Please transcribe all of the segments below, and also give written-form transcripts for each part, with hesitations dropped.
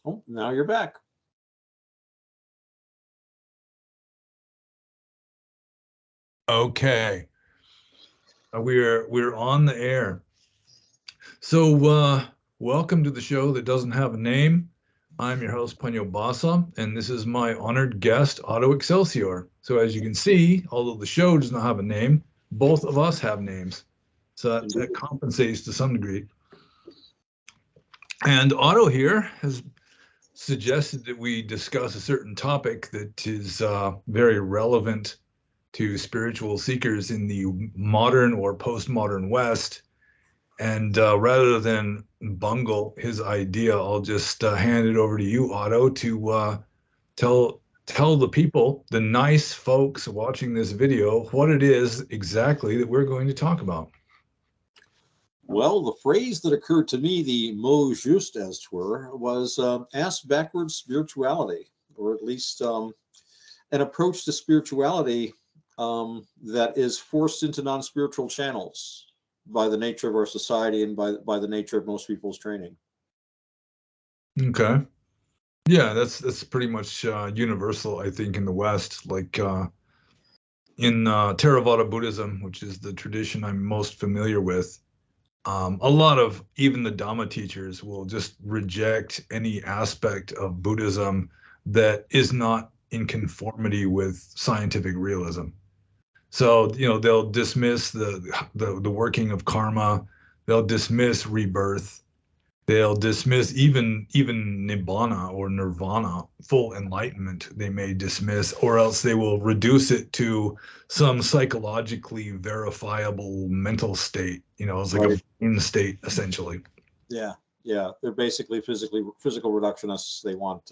Oh, now you're back. Okay, we're on the air. So welcome to the show that doesn't have a name. I'm your host Panyo Basa, and this is my honored guest Otto Excelsior. So as you can see, although the show does not have a name, both of us have names, so that Indeed. compensates to some degree. And Otto here has suggested that we discuss a certain topic that is very relevant to spiritual seekers in the modern or postmodern West. And rather than bungle his idea, I'll just hand it over to you, Otto, to tell the people, the nice folks watching this video, what it is exactly that we're going to talk about. Well, the phrase that occurred to me, the mot juste, as 'twere, was ass backwards spirituality, or at least an approach to spirituality that is forced into non-spiritual channels by the nature of our society and by the nature of most people's training. Okay. Yeah, that's pretty much universal, I think, in the West. Like in Theravada Buddhism, which is the tradition I'm most familiar with, a lot of even the Dhamma teachers will just reject any aspect of Buddhism that is not in conformity with scientific realism. So, they'll dismiss the working of karma, they'll dismiss rebirth, they'll dismiss even nibbana or nirvana, full enlightenment, they may dismiss, or else they will reduce it to some psychologically verifiable mental state. It's like a Right. brain state essentially. Yeah. Yeah. They're basically physical reductionists. They want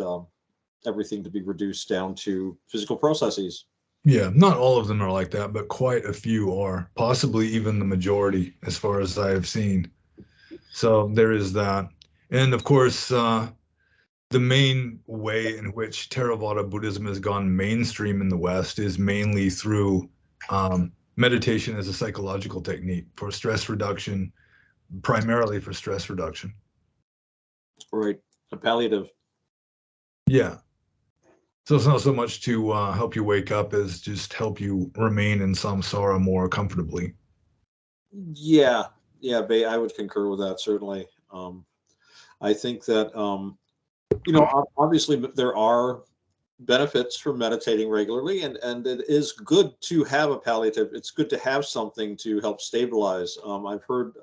everything to be reduced down to physical processes. Yeah, not all of them are like that, but quite a few are, possibly even the majority, as far as I have seen. So there is that. And of course, the main way in which Theravada Buddhism has gone mainstream in the West is mainly through meditation as a psychological technique for stress reduction, primarily for stress reduction. Right. A palliative. Yeah. So it's not so much to help you wake up as just help you remain in samsara more comfortably. Yeah. Yeah. I would concur with that, certainly. I think that, obviously there are benefits from meditating regularly, and it is good to have a palliative. It's good to have something to help stabilize. I've heard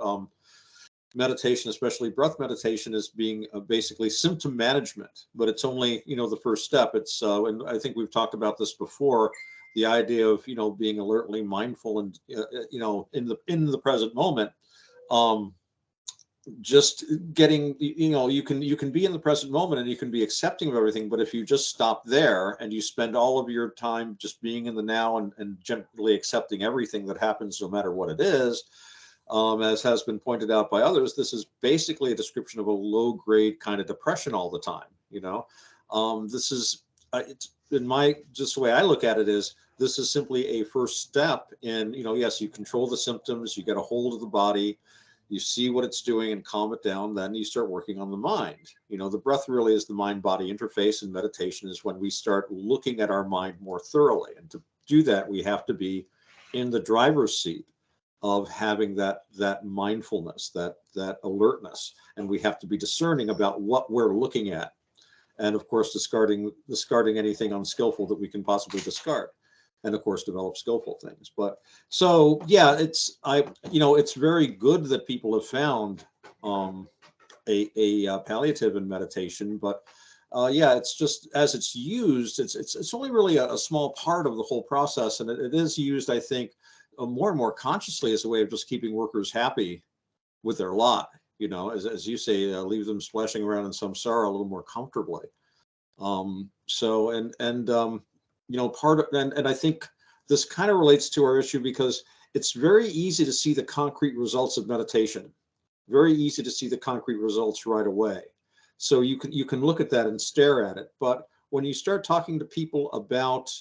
meditation, especially breath meditation, as being basically symptom management, but it's only the first step. It's and I think we've talked about this before, the idea of being alertly mindful and in the present moment. um just getting, you can be in the present moment and you can be accepting of everything, but if you just stop there and you spend all of your time just being in the now and gently accepting everything that happens, no matter what it is, as has been pointed out by others, this is basically a description of a low grade kind of depression all the time. This is it's in my just the way I look at it is, this is simply a first step in, yes, you control the symptoms, you get a hold of the body, you see what it's doing and calm it down, then you start working on the mind. The breath really is the mind body interface, and meditation is when we start looking at our mind more thoroughly. And to do that, we have to be in the driver's seat of having that mindfulness, that alertness, and we have to be discerning about what we're looking at, and of course discarding anything unskillful that we can possibly discard, and of course develop skillful things. But so yeah, it's very good that people have found a palliative in meditation, but yeah, it's just as it's used, it's only really a small part of the whole process, and it is used, I think, more and more consciously as a way of just keeping workers happy with their lot. As you say, leave them splashing around in samsara a little more comfortably. So part of, and I think this kind of relates to our issue, because it's very easy to see the concrete results of meditation, very easy to see the concrete results right away. So you can look at that and stare at it. But when you start talking to people about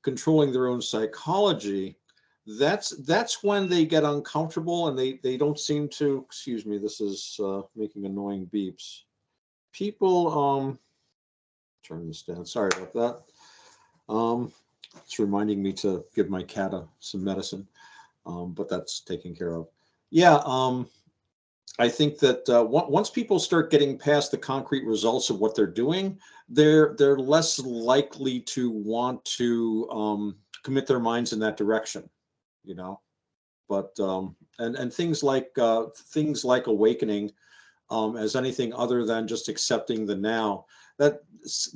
controlling their own psychology, that's when they get uncomfortable, and they don't seem to, excuse me, this is making annoying beeps. people, turn this down. Sorry about that. It's reminding me to give my cat some medicine, but that's taken care of. Yeah. I think that once people start getting past the concrete results of what they're doing, they're less likely to want to commit their minds in that direction, you know. But and things like awakening, as anything other than just accepting the now, that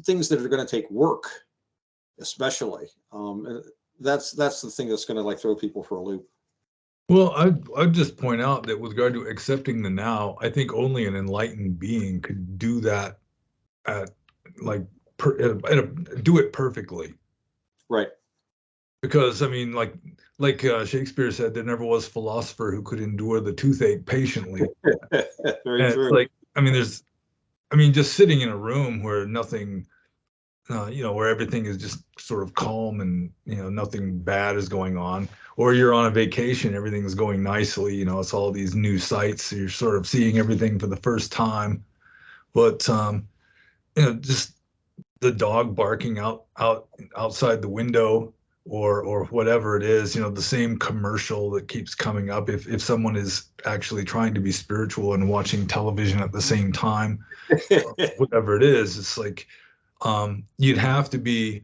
things that are going to take work, especially. That's the thing that's going to like throw people for a loop. Well, I'd just point out that with regard to accepting the now, I think only an enlightened being could do that at like do it perfectly. Right. Because I mean, like Shakespeare said, there never was philosopher who could endure the toothache patiently. Very And it's true. like, I mean, just sitting in a room where nothing, where everything is just sort of calm and, nothing bad is going on, or you're on a vacation, everything's going nicely, it's all these new sights. So you're sort of seeing everything for the first time. But, just the dog barking outside the window or whatever it is, the same commercial that keeps coming up. If someone is actually trying to be spiritual and watching television at the same time, whatever it is, it's like, you'd have to be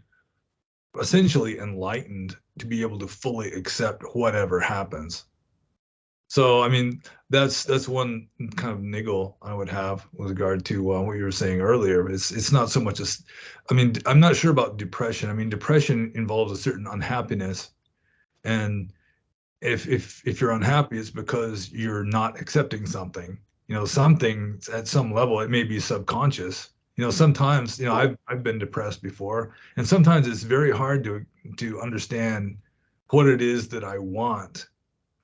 essentially enlightened to be able to fully accept whatever happens. So, I mean, that's one kind of niggle I would have with regard to what you were saying earlier. It's not so much as, I mean, I'm not sure about depression. I mean, depression involves a certain unhappiness, and if you're unhappy, it's because you're not accepting something. Something at some level, it may be subconscious. Sometimes, I've been depressed before, and sometimes it's very hard to understand what it is that I want,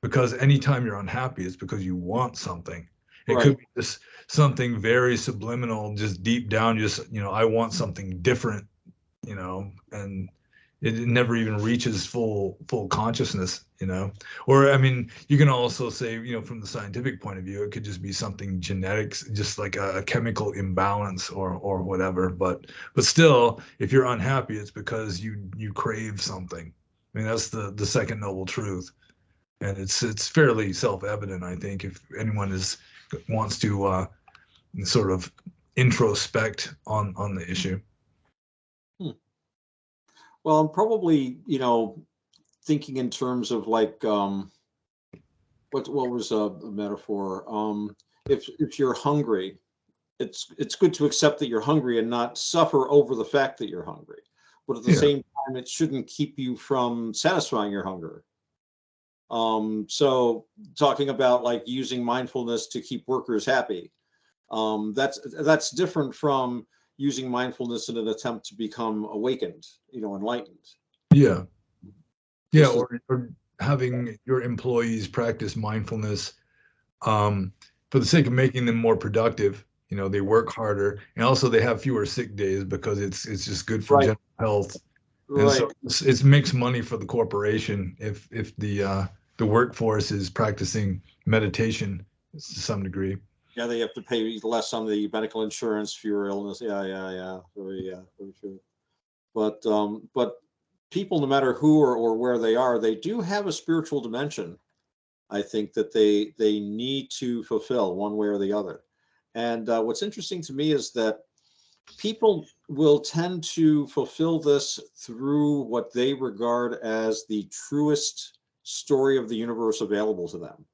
because anytime you're unhappy, it's because you want something. It Right. could be just something very subliminal, just deep down, just, I want something different, and it never even reaches full consciousness, or I mean, you can also say, from the scientific point of view, it could just be something genetics, just like a chemical imbalance or whatever. But still, if you're unhappy, it's because you crave something. I mean, that's the second noble truth, and it's fairly self-evident, I think, if anyone wants to sort of introspect on the issue. Well, I'm probably, thinking in terms of like what was a metaphor? If you're hungry, it's good to accept that you're hungry and not suffer over the fact that you're hungry. But at the Yeah. same time, it shouldn't keep you from satisfying your hunger. So talking about like using mindfulness to keep workers happy, that's different from using mindfulness in an attempt to become awakened, enlightened. Yeah. Yeah, Just as, or having your employees practice mindfulness for the sake of making them more productive. They work harder, and also they have fewer sick days because it's just good for right, general health. And right. so it makes money for the corporation if the workforce is practicing meditation to some degree. Yeah, they have to pay less on the medical insurance, fewer illness. Yeah, very true. But people, no matter who or where they are, they do have a spiritual dimension. I think that they need to fulfill one way or the other. And what's interesting to me is that people will tend to fulfill this through what they regard as the truest story of the universe available to them.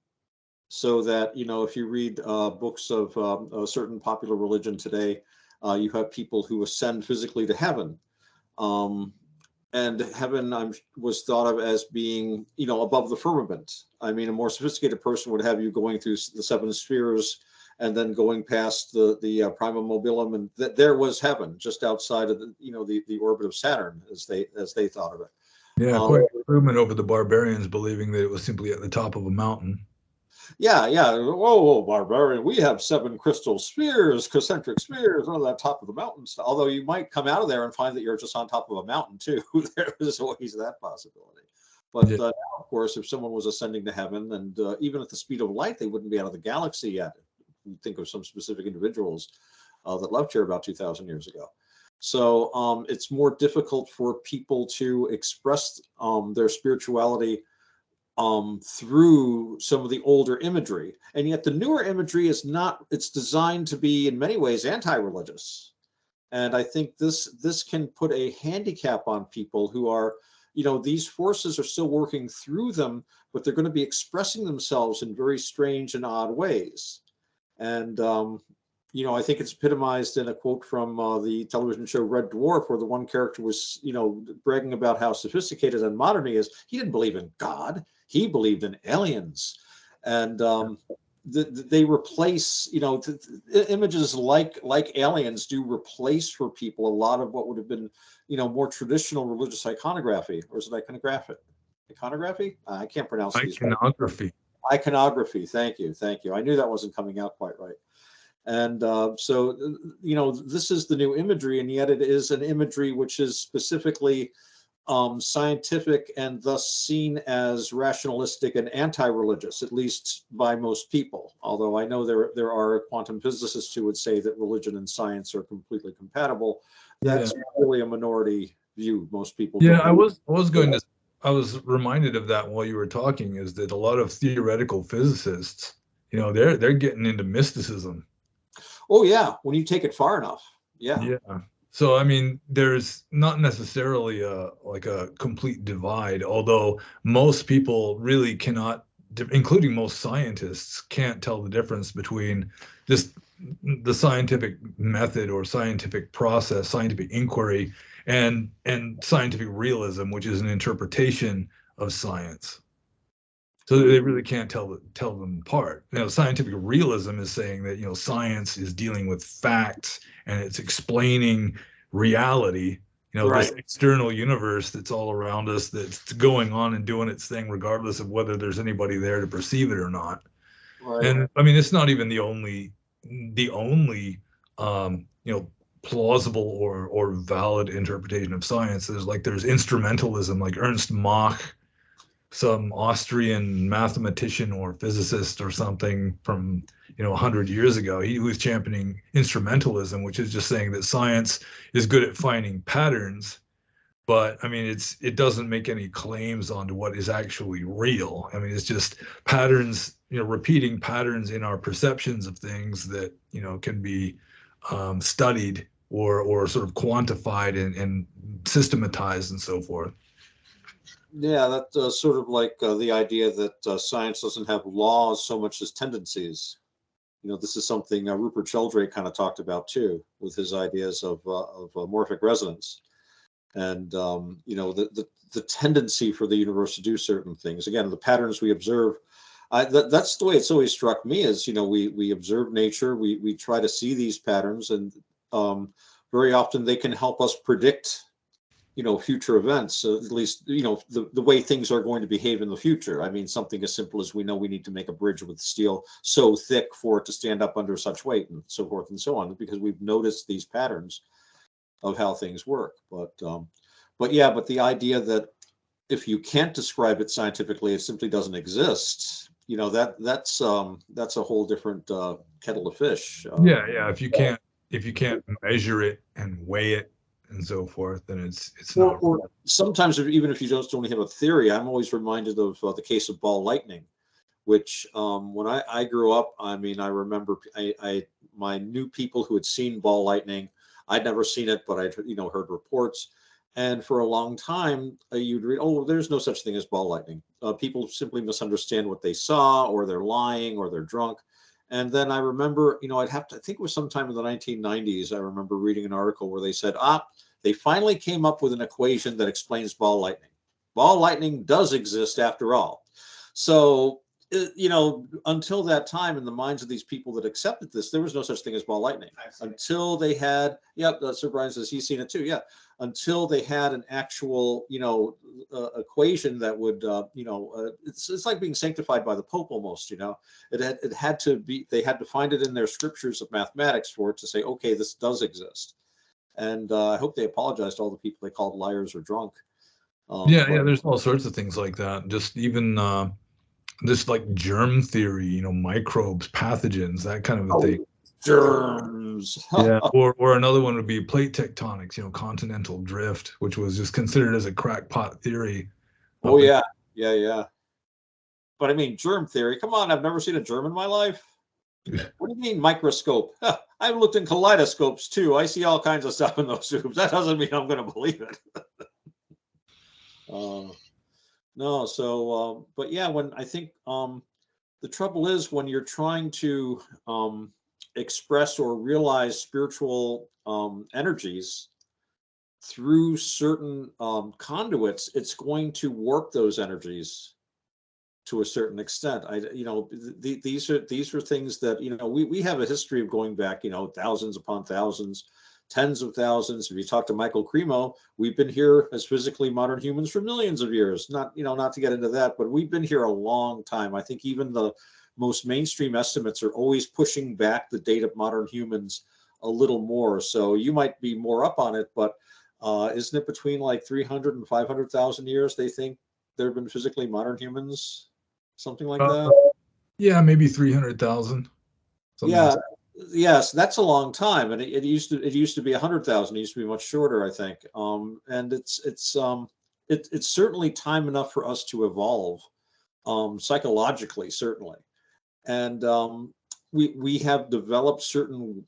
So that, if you read books of a certain popular religion today, you have people who ascend physically to heaven. Um, and heaven was thought of as being, above the firmament. I mean, a more sophisticated person would have you going through the seven spheres and then going past the prima mobilum, and there was heaven just outside of the orbit of Saturn, as they thought of it. Yeah, quite an improvement over the barbarians believing that it was simply at the top of a mountain. Yeah. Whoa, barbarian! We have seven crystal spheres, concentric spheres, on the top of the mountain. Although you might come out of there and find that you're just on top of a mountain too. There is always that possibility. But Yeah. now, of course, if someone was ascending to heaven, and even at the speed of light, they wouldn't be out of the galaxy yet. You think of some specific individuals. that left here about 2,000 years ago. So it's more difficult for people to express their spirituality through some of the older imagery. And yet the newer imagery is not, it's designed to be in many ways anti-religious. And I think this can put a handicap on people who are, these forces are still working through them, but they're going to be expressing themselves in very strange and odd ways. And, I think it's epitomized in a quote from the television show Red Dwarf, where the one character was, bragging about how sophisticated and modern he is. He didn't believe in God. He believed in aliens. And they replace, images like aliens do replace for people a lot of what would have been, more traditional religious iconography. Or is it iconographic? Iconography? I can't pronounce these. Iconography. Iconography. Thank you. I knew that wasn't coming out quite right. And so, this is the new imagery, and yet it is an imagery which is specifically scientific and thus seen as rationalistic and anti-religious, at least by most people. Although I know there are quantum physicists who would say that religion and science are completely compatible. That's really a minority view. Most people. Yeah, I was reminded of that while you were talking, is that a lot of theoretical physicists, they're getting into mysticism. Oh yeah, when you take it far enough. Yeah. Yeah. So I mean, there's not necessarily a complete divide, although most people really cannot, including most scientists, can't tell the difference between just the scientific method or scientific process, scientific inquiry, and scientific realism, which is an interpretation of science. So they really can't tell them apart. Scientific realism is saying that, science is dealing with facts and it's explaining reality, Right. This external universe that's all around us, that's going on and doing its thing, regardless of whether there's anybody there to perceive it or not. Right. And I mean, it's not even the only plausible or valid interpretation of science. There's instrumentalism, like Ernst Mach, some Austrian mathematician or physicist or something from 100 years ago. He was championing instrumentalism, which is just saying that science is good at finding patterns, but I mean it doesn't make any claims onto what is actually real. I mean, it's just patterns, repeating patterns in our perceptions of things that can be studied or sort of quantified and systematized and so forth. Yeah, that's sort of like the idea that science doesn't have laws so much as tendencies. This is something Rupert Sheldrake kind of talked about too, with his ideas of amorphic resonance, and the tendency for the universe to do certain things. Again, the patterns we observe. That's the way it's always struck me. Is we observe nature, we try to see these patterns, and very often they can help us predict future events, at least, the way things are going to behave in the future. I mean, something as simple as we know we need to make a bridge with steel so thick for it to stand up under such weight, and so forth and so on, because we've noticed these patterns of how things work. But the idea that if you can't describe it scientifically, it simply doesn't exist. That's a whole different kettle of fish. Yeah. If you can't measure it and weigh it and so forth, then it's not. Or sometimes, even if you don't only have a theory, I'm always reminded of the case of ball lightning, which when I grew up, I mean, I remember I knew people who had seen ball lightning. I'd never seen it, but I'd heard reports. And for a long time, you'd read, oh, there's no such thing as ball lightning. People simply misunderstand what they saw, or they're lying, or they're drunk. And then I remember, I think it was sometime in the 1990s, I remember reading an article where they said, they finally came up with an equation that explains ball lightning. Ball lightning does exist after all. So, until that time, in the minds of these people that accepted this, there was no such thing as ball lightning. Until they had, Sir Brian says he's seen it too, until they had an actual, equation that would, it's like being sanctified by the Pope almost, it had to be, they had to find it in their scriptures of mathematics for it to say, okay, this does exist. And I hope they apologize to all the people they called liars or drunk. There's all sorts of things like that. Just even this like germ theory, microbes, pathogens, that kind of a thing. germs. Yeah, or another one would be plate tectonics, continental drift, which was just considered as a crackpot theory. Oh yeah, yeah. But I mean, germ theory. Come on, I've never seen a germ in my life. What do you mean microscope? I've looked in kaleidoscopes too. I see all kinds of stuff in those tubes. That doesn't mean I'm going to believe it. No, so but yeah, when I think the trouble is when you're trying to express or realize spiritual energies through certain conduits, it's going to warp those energies to a certain extent. These are things that we have a history of going back thousands upon thousands, tens of thousands. If you talk to Michael Cremo, we've been here as physically modern humans for millions of years. Not to get into that, but we've been here a long time. I think even the most mainstream estimates are always pushing back the date of modern humans a little more. So you might be more up on it, but isn't it between like 300 and 500,000 years they think there have been physically modern humans? Something like that? Yeah, maybe 300,000. Yeah, yes, that's a long time, and it used to be 100,000. It used to be much shorter, I think. And it's certainly time enough for us to evolve, psychologically, certainly. And we have developed certain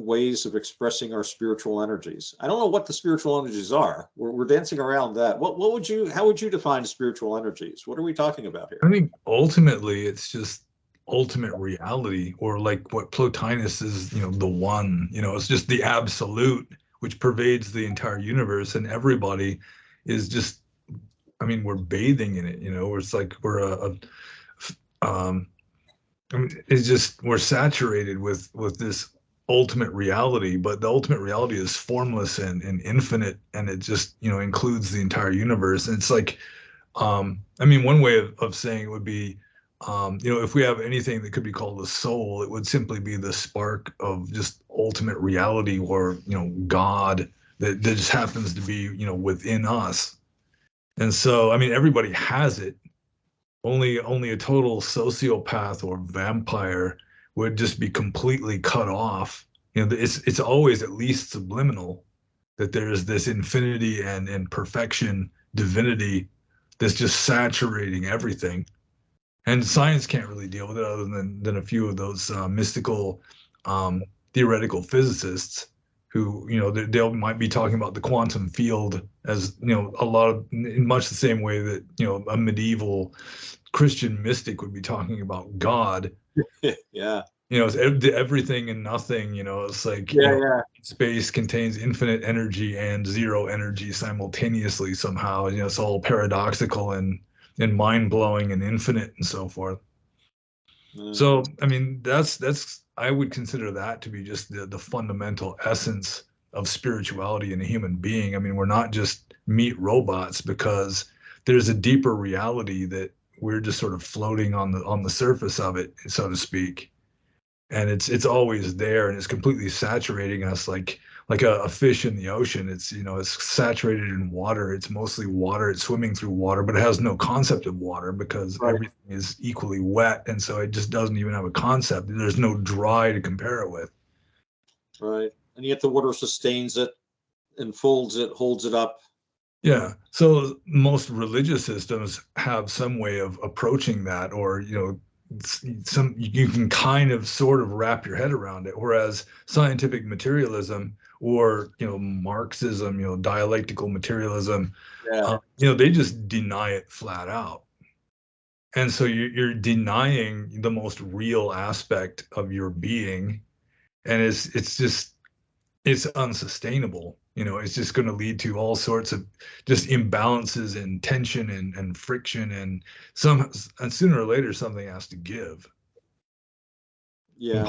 ways of expressing our spiritual energies. I don't know what the spiritual energies are. We're dancing around that. How would you define spiritual energies? What are we talking about here? I think ultimately it's just ultimate reality, or like what Plotinus is, the one, it's just the absolute which pervades the entire universe, and everybody is just, I mean, we're bathing in it, it's like we're I mean, it's just we're saturated with this ultimate reality, but the ultimate reality is formless and infinite, and it just includes the entire universe. And it's like, I mean, one way of saying it would be, if we have anything that could be called a soul, it would simply be the spark of just ultimate reality, or God that just happens to be within us. And so, I mean, everybody has it. Only a total sociopath or vampire would just be completely cut off. It's always at least subliminal that there's this infinity and perfection, divinity that's just saturating everything. And science can't really deal with it other than a few of those mystical theoretical physicists who they might be talking about the quantum field as a lot of, in much the same way that a medieval Christian mystic would be talking about God. Yeah. It's everything and nothing. It's like Yeah. space contains infinite energy and zero energy simultaneously somehow. It's all paradoxical and mind-blowing and infinite and so forth. So I mean, that's I would consider that to be just the fundamental essence of spirituality in a human being. I mean, we're not just meat robots, because there's a deeper reality that we're just sort of floating on the surface of it, so to speak. And it's always there, and it's completely saturating us like a fish in the ocean. It's saturated in water. It's mostly water. It's swimming through water, but it has no concept of water, because Right. everything is equally wet, and so it just doesn't even have a concept. There's no dry to compare it with. Right. And yet the water sustains it, enfolds it, holds it up. Yeah. So most religious systems have some way of approaching that, or some you can kind of sort of wrap your head around it. Whereas scientific materialism, or Marxism, dialectical materialism, Yeah. they just deny it flat out. And so you're denying the most real aspect of your being, and it's unsustainable. It's just going to lead to all sorts of just imbalances and tension and friction, and sooner or later something has to give. And Yeah.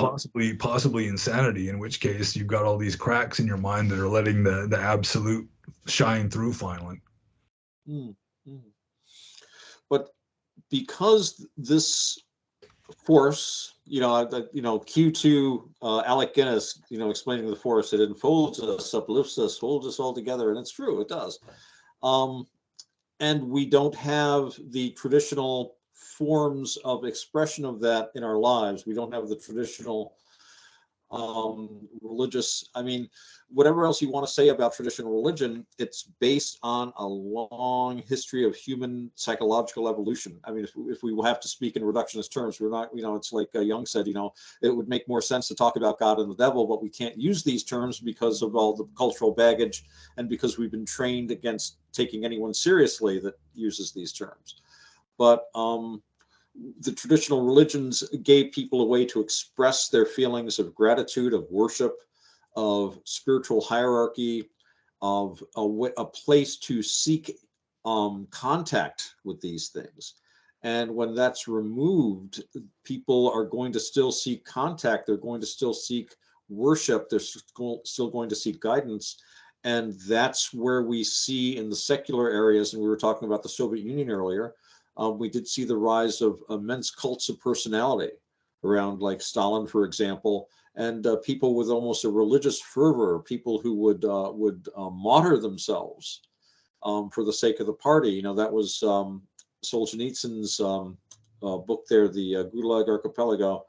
possibly insanity, in which case you've got all these cracks in your mind that are letting the absolute shine through finally. Mm. But because this force, Q2, Alec Guinness, explaining the force, it enfolds us, uplifts us, holds us all together, and it's true, it does. And we don't have the traditional forms of expression of that in our lives. We don't have the traditional religious. I mean, whatever else you want to say about traditional religion, it's based on a long history of human psychological evolution. I mean, if we have to speak in reductionist terms, we're not, it's like Jung said, it would make more sense to talk about God and the devil, but we can't use these terms because of all the cultural baggage and because we've been trained against taking anyone seriously that uses these terms. But the traditional religions gave people a way to express their feelings of gratitude, of worship, of spiritual hierarchy, of a place to seek contact with these things. And when that's removed, people are going to still seek contact. They're going to still seek worship. They're still going to seek guidance. And that's where we see in the secular areas, and we were talking about the Soviet Union earlier, we did see the rise of immense cults of personality around, like Stalin, for example, and people with almost a religious fervor, people who would martyr themselves for the sake of the party. That was Solzhenitsyn's book there, the Gulag Archipelago,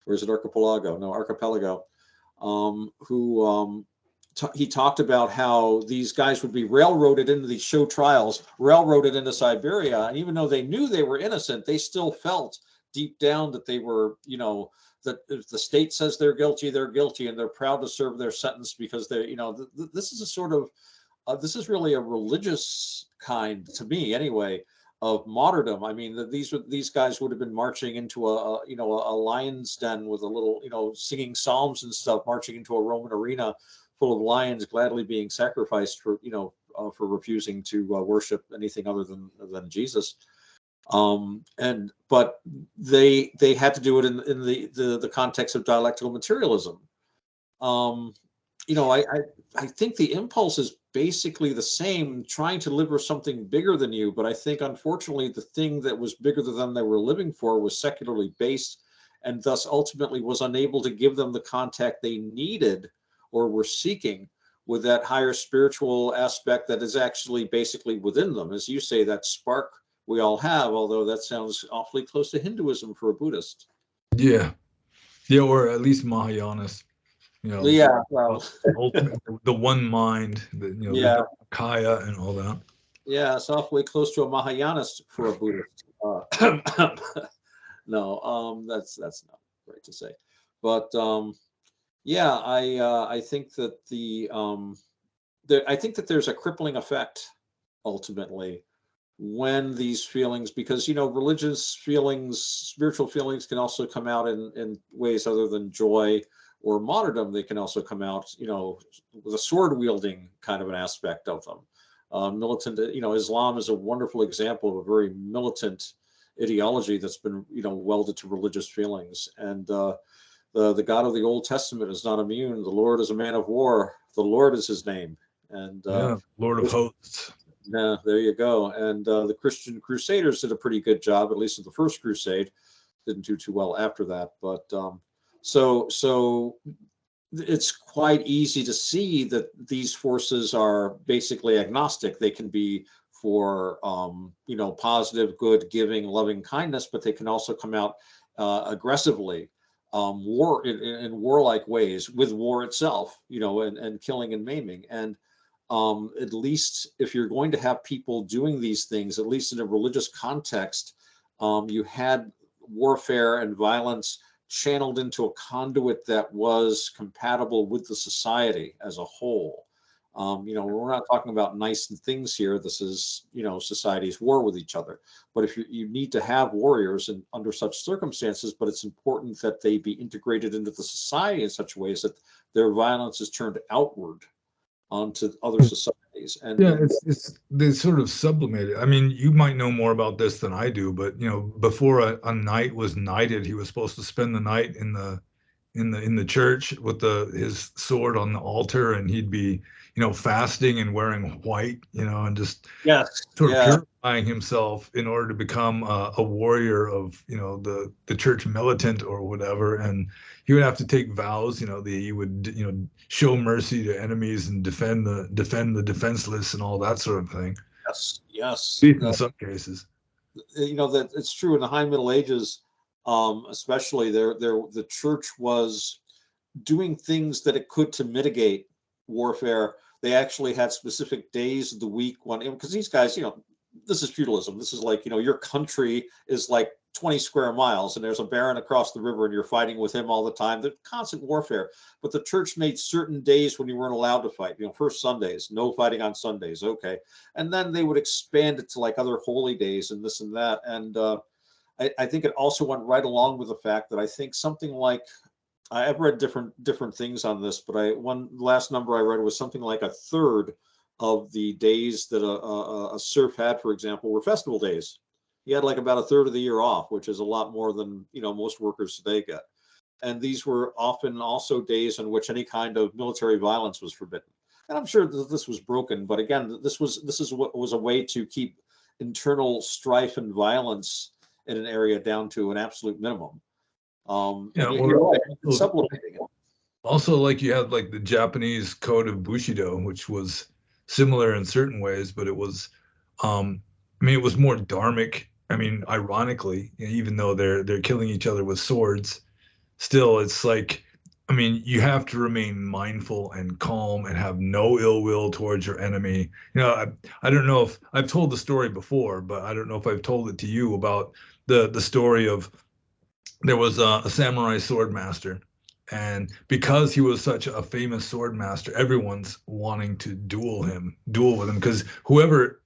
or is it Archipelago? No, Archipelago, he talked about how these guys would be railroaded into these show trials, railroaded into Siberia. And even though they knew they were innocent, they still felt deep down that they were, that if the state says they're guilty, and they're proud to serve their sentence because they're, this is a sort of, this is really a religious kind, to me anyway, of martyrdom. I mean, these guys would have been marching into a lion's den with a little, singing psalms and stuff, marching into a Roman arena full of lions gladly being sacrificed for for refusing to worship anything other than Jesus. But they had to do it in the context of dialectical materialism. I think the impulse is basically the same, trying to live for something bigger than you. But I think, unfortunately, the thing that was bigger than them they were living for was secularly based, and thus ultimately was unable to give them the contact they needed or were seeking with that higher spiritual aspect that is actually basically within them. As you say, that spark we all have, although that sounds awfully close to Hinduism for a Buddhist. Yeah, or at least Mahayanas. Yeah, well, the one mind, the Dharmakaya and all that. Yeah, it's awfully close to a Mahayanist for a Buddhist. No, that's not right to say, but yeah, I think that I think that there's a crippling effect ultimately when these feelings, because religious feelings, spiritual feelings can also come out in ways other than joy or martyrdom. They can also come out, with a sword wielding kind of an aspect of them. Militant, Islam is a wonderful example of a very militant ideology that's been, welded to religious feelings. And the God of the Old Testament is not immune. The Lord is a man of war. The Lord is his name. And Lord of hosts. Yeah, there you go. And the Christian Crusaders did a pretty good job, at least in the first crusade. Didn't do too well after that. But so it's quite easy to see that these forces are basically agnostic. They can be for positive, good, giving, loving kindness, but they can also come out aggressively, war in warlike ways, with war itself, and killing and maiming. And at least if you're going to have people doing these things, at least in a religious context, you had warfare and violence channeled into a conduit that was compatible with the society as a whole. We're not talking about nice things here. This is, society's war with each other. But if you need to have warriors under such circumstances, but it's important that they be integrated into the society in such ways that their violence is turned outward onto other societies. And it's they sort of sublimated. I mean, you might know more about this than I do, but before a knight was knighted, he was supposed to spend the night in the church with his sword on the altar, and he'd be fasting and wearing white, and just sort of purifying himself in order to become a warrior of the church militant or whatever. And he would have to take vows, that he would show mercy to enemies and defend the defenseless and all that sort of thing. Yes. In some cases, that it's true in the High Middle Ages, especially the church was doing things that it could to mitigate warfare. They actually had specific days of the week when, because these guys, this is feudalism. This is like, your country is like 20 square miles and there's a baron across the river and you're fighting with him all the time. There's constant warfare. But the church made certain days when you weren't allowed to fight. First Sundays, no fighting on Sundays. Okay. And then they would expand it to like other holy days and this and that. And I think it also went right along with the fact that I think something like, I've read different things on this, but one last number I read was something like a third of the days that a serf had, for example, were festival days. He had like about a third of the year off, which is a lot more than most workers today get. And these were often also days in which any kind of military violence was forbidden. And I'm sure that this was broken, but again, this is what was a way to keep internal strife and violence in an area down to an absolute minimum. Supplementing it. Also, like you had like the Japanese code of Bushido, which was similar in certain ways, but it was, it was more dharmic. Ironically, even though they're killing each other with swords, still it's like, you have to remain mindful and calm and have no ill will towards your enemy. I don't know if I've told the story before, but I don't know if I've told it to you about the story of there was a samurai sword master. And because he was such a famous sword master, everyone's wanting to duel with him, because whoever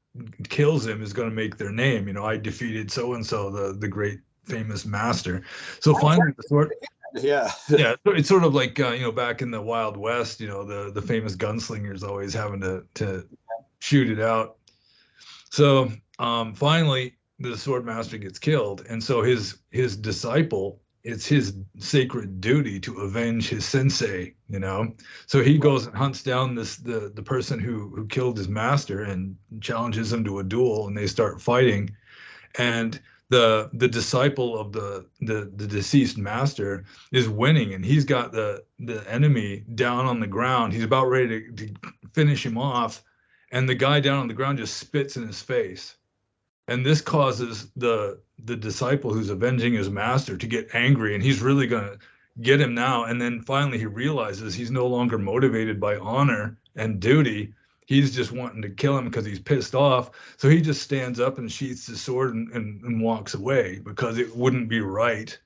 kills him is going to make their name. I defeated so-and-so, the great famous master. So finally the sword, yeah, it's sort of like back in the Wild West, the famous gunslingers always having to shoot it out. So finally the sword master gets killed, and so his disciple, it's his sacred duty to avenge his sensei, So he goes and hunts down the person who killed his master and challenges him to a duel, and they start fighting. And the disciple of the deceased master is winning, and he's got the enemy down on the ground. He's about ready to finish him off, and the guy down on the ground just spits in his face. And this causes the disciple who's avenging his master to get angry, and he's really going to get him now. And then finally he realizes he's no longer motivated by honor and duty. He's just wanting to kill him because he's pissed off. So he just stands up and sheaths his sword and walks away, because it wouldn't be right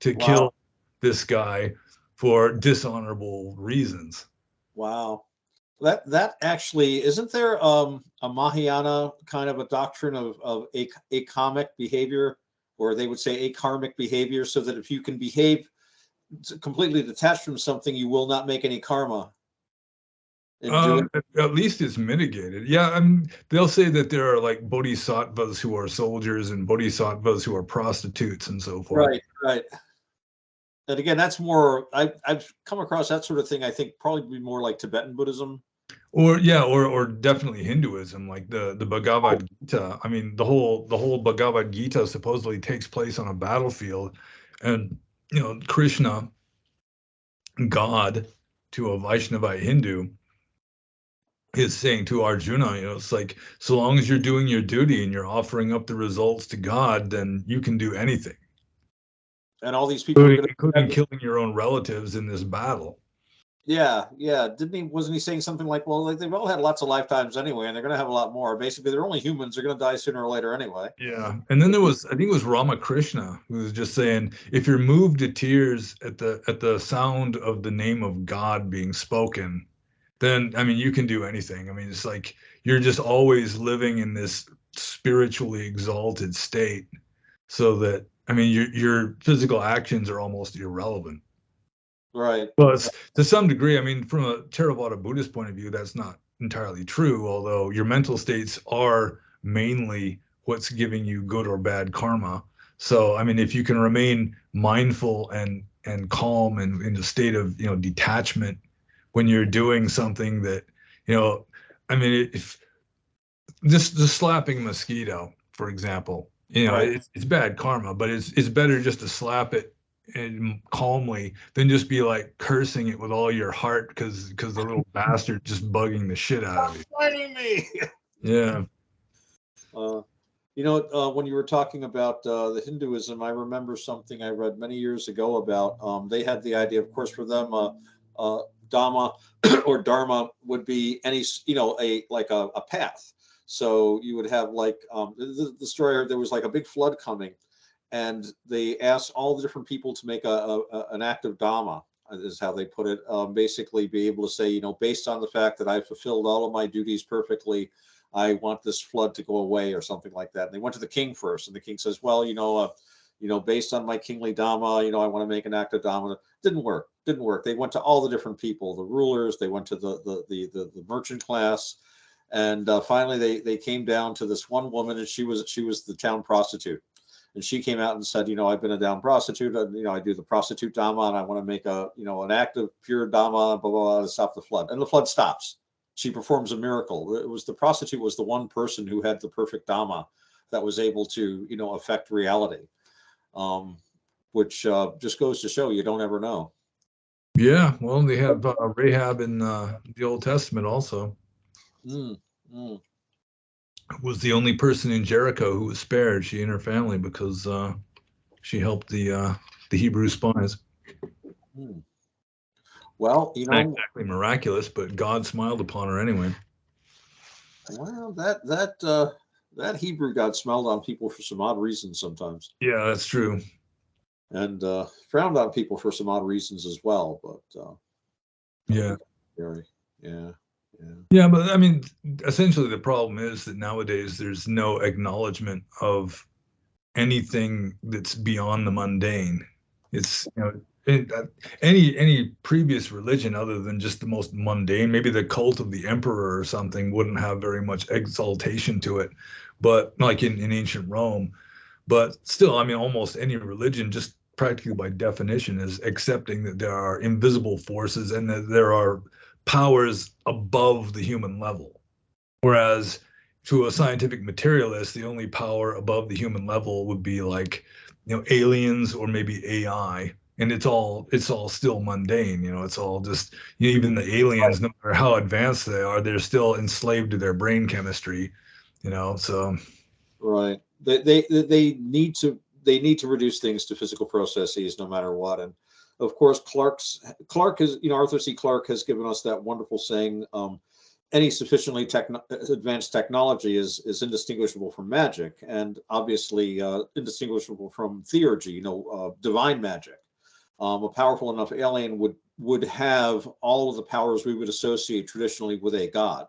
to kill this guy for dishonorable reasons. Wow. That actually, isn't there a Mahayana kind of a doctrine of akarmic behavior, or they would say akarmic behavior, so that if you can behave completely detached from something, you will not make any karma. At least it's mitigated. Yeah, they'll say that there are like bodhisattvas who are soldiers and bodhisattvas who are prostitutes and so forth. Right. And again, that's more, I've come across that sort of thing, I think probably more like Tibetan Buddhism. Or definitely Hinduism, like the Bhagavad Gita. The whole Bhagavad Gita supposedly takes place on a battlefield, and Krishna, God to a Vaishnavite Hindu, is saying to Arjuna, it's like, so long as you're doing your duty and you're offering up the results to God, then you can do anything. And all these people, including killing your own relatives in this battle. Yeah. Wasn't he saying something like, well, like they've all had lots of lifetimes anyway, and they're going to have a lot more. Basically, they're only humans. They're going to die sooner or later anyway. Yeah. And then there was, I think it was Ramakrishna, who was just saying, if you're moved to tears at the sound of the name of God being spoken, then, you can do anything. It's like you're just always living in this spiritually exalted state, so that, your physical actions are almost irrelevant. Right. Well, to some degree, from a Theravada Buddhist point of view, that's not entirely true, although your mental states are mainly what's giving you good or bad karma. So, if you can remain mindful and calm and in a state of, detachment when you're doing something that, if just slapping a mosquito, for example, right. it's bad karma, but it's better just to slap it and calmly than just be like cursing it with all your heart because the little bastard just bugging the shit out of you. Fighting me. Yeah. When you were talking about the Hinduism, I remember something I read many years ago about they had the idea, of course, for them, Dhamma or Dharma would be any, a path. So you would have like the story. There was like a big flood coming, and they asked all the different people to make an act of Dhamma. Is how they put it. Basically, be able to say, based on the fact that I fulfilled all of my duties perfectly, I want this flood to go away or something like that. And they went to the king first, and the king says, well, based on my kingly Dhamma, I want to make an act of Dhamma. Didn't work. Didn't work. They went to all the different people, the rulers. They went to the merchant class, and finally they came down to this one woman, and she was the town prostitute. And she came out and said, I've been a down prostitute. I do the prostitute Dhamma, and I want to make an act of pure Dhamma, blah, blah, blah, to stop the flood. And the flood stops. She performs a miracle. It was the prostitute was the one person who had the perfect Dhamma that was able to, affect reality, which just goes to show you don't ever know. Yeah, well, they have Rahab in the Old Testament also. Was the only person in Jericho who was spared, she and her family, because she helped the Hebrew spies. Well, not exactly miraculous, but God smiled upon her anyway. Well, that Hebrew God smiled on people for some odd reasons sometimes. Yeah, that's true. And frowned on people for some odd reasons as well. But yeah, yeah. Yeah, but I mean, essentially the problem is that nowadays there's no acknowledgement of anything that's beyond the mundane. It's any previous religion other than just the most mundane, maybe the cult of the emperor or something, wouldn't have very much exaltation to it, but like in ancient Rome. But still, I mean, almost any religion, just practically by definition, is accepting that there are invisible forces and that there are powers above the human level. Whereas to a scientific materialist, the only power above the human level would be like, aliens or maybe AI. And it's all still mundane, it's all just, even the aliens, no matter how advanced they are, they're still enslaved to their brain chemistry, so. Right. They need to reduce things to physical processes no matter what. And of course, Arthur C. Clarke has given us that wonderful saying, any sufficiently advanced technology is indistinguishable from magic, and obviously indistinguishable from theurgy, divine magic. A powerful enough alien would have all of the powers we would associate traditionally with a god.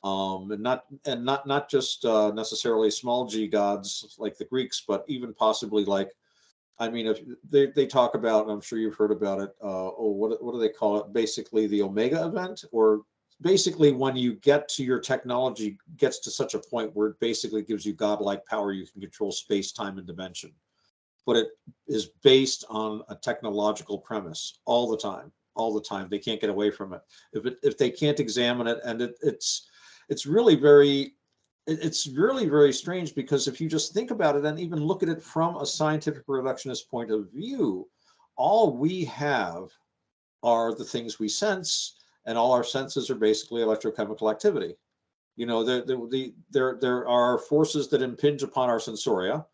And not just necessarily small g gods like the Greeks, but even possibly like, I mean, if they talk about, and I'm sure you've heard about it. What do they call it? Basically, the Omega event, or basically when you get to your technology gets to such a point where it basically gives you godlike power, you can control space, time, and dimension. But it is based on a technological premise all the time. All the time, they can't get away from it. If they can't examine it, and it's really very strange, because if you just think about it and even look at it from a scientific reductionist point of view, all we have are the things we sense, and all our senses are basically electrochemical activity. There are forces that impinge upon our sensoria,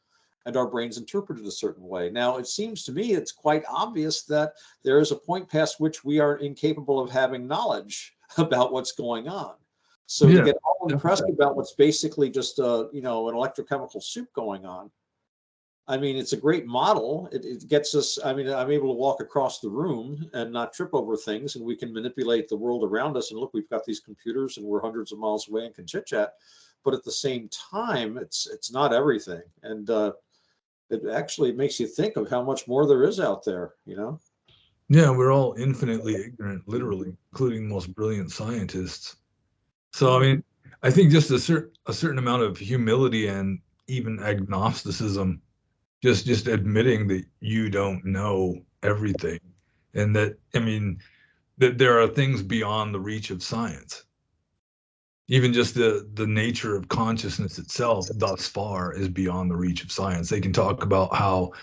and our brains interpret it a certain way. Now, it seems to me it's quite obvious that there is a point past which we are incapable of having knowledge about what's going on. So to get all impressed about what's basically just an electrochemical soup going on, I mean, it's a great model. It gets us, I mean, I'm able to walk across the room and not trip over things, and we can manipulate the world around us. And look, we've got these computers and we're hundreds of miles away and can chit chat. But at the same time, it's not everything. And it actually makes you think of how much more there is out there, Yeah, we're all infinitely ignorant, literally, including the most brilliant scientists. So, I mean, I think just a certain amount of humility and even agnosticism, just admitting that you don't know everything, and that, I mean, that there are things beyond the reach of science. Even just the nature of consciousness itself thus far is beyond the reach of science. They can talk about how,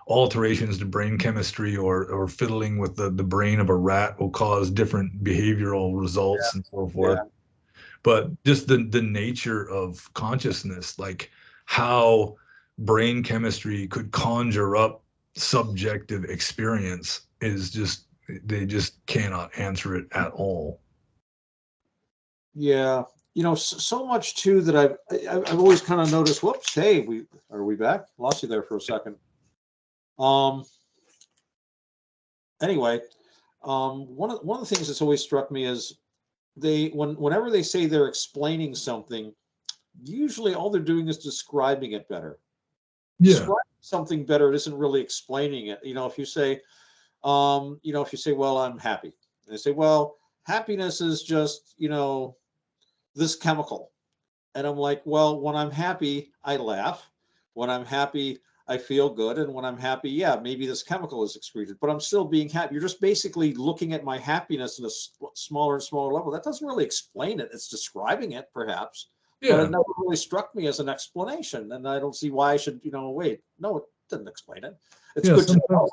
alterations to brain chemistry or fiddling with the brain of a rat will cause different behavioral results and so forth. But just the nature of consciousness, like how brain chemistry could conjure up subjective experience is just, they just cannot answer it at all. Yeah, so much too that I've always kind of noticed. Whoops, hey, are we back? Lost you there for a second. Anyway, one of the things that's always struck me is whenever they say they're explaining something, usually all they're doing is describing it better. Yeah. Describing something better isn't really explaining it. If you say, well, I'm happy, and they say, well, happiness is just, this chemical. And I'm like, well, when I'm happy, I laugh. When I'm happy, I feel good. And when I'm happy, yeah, maybe this chemical is excreted, but I'm still being happy. You're just basically looking at my happiness in a smaller and smaller level. That doesn't really explain it. It's describing it, perhaps, but it never really struck me as an explanation. And I don't see why I should, wait, no, it didn't explain it. It's good to know,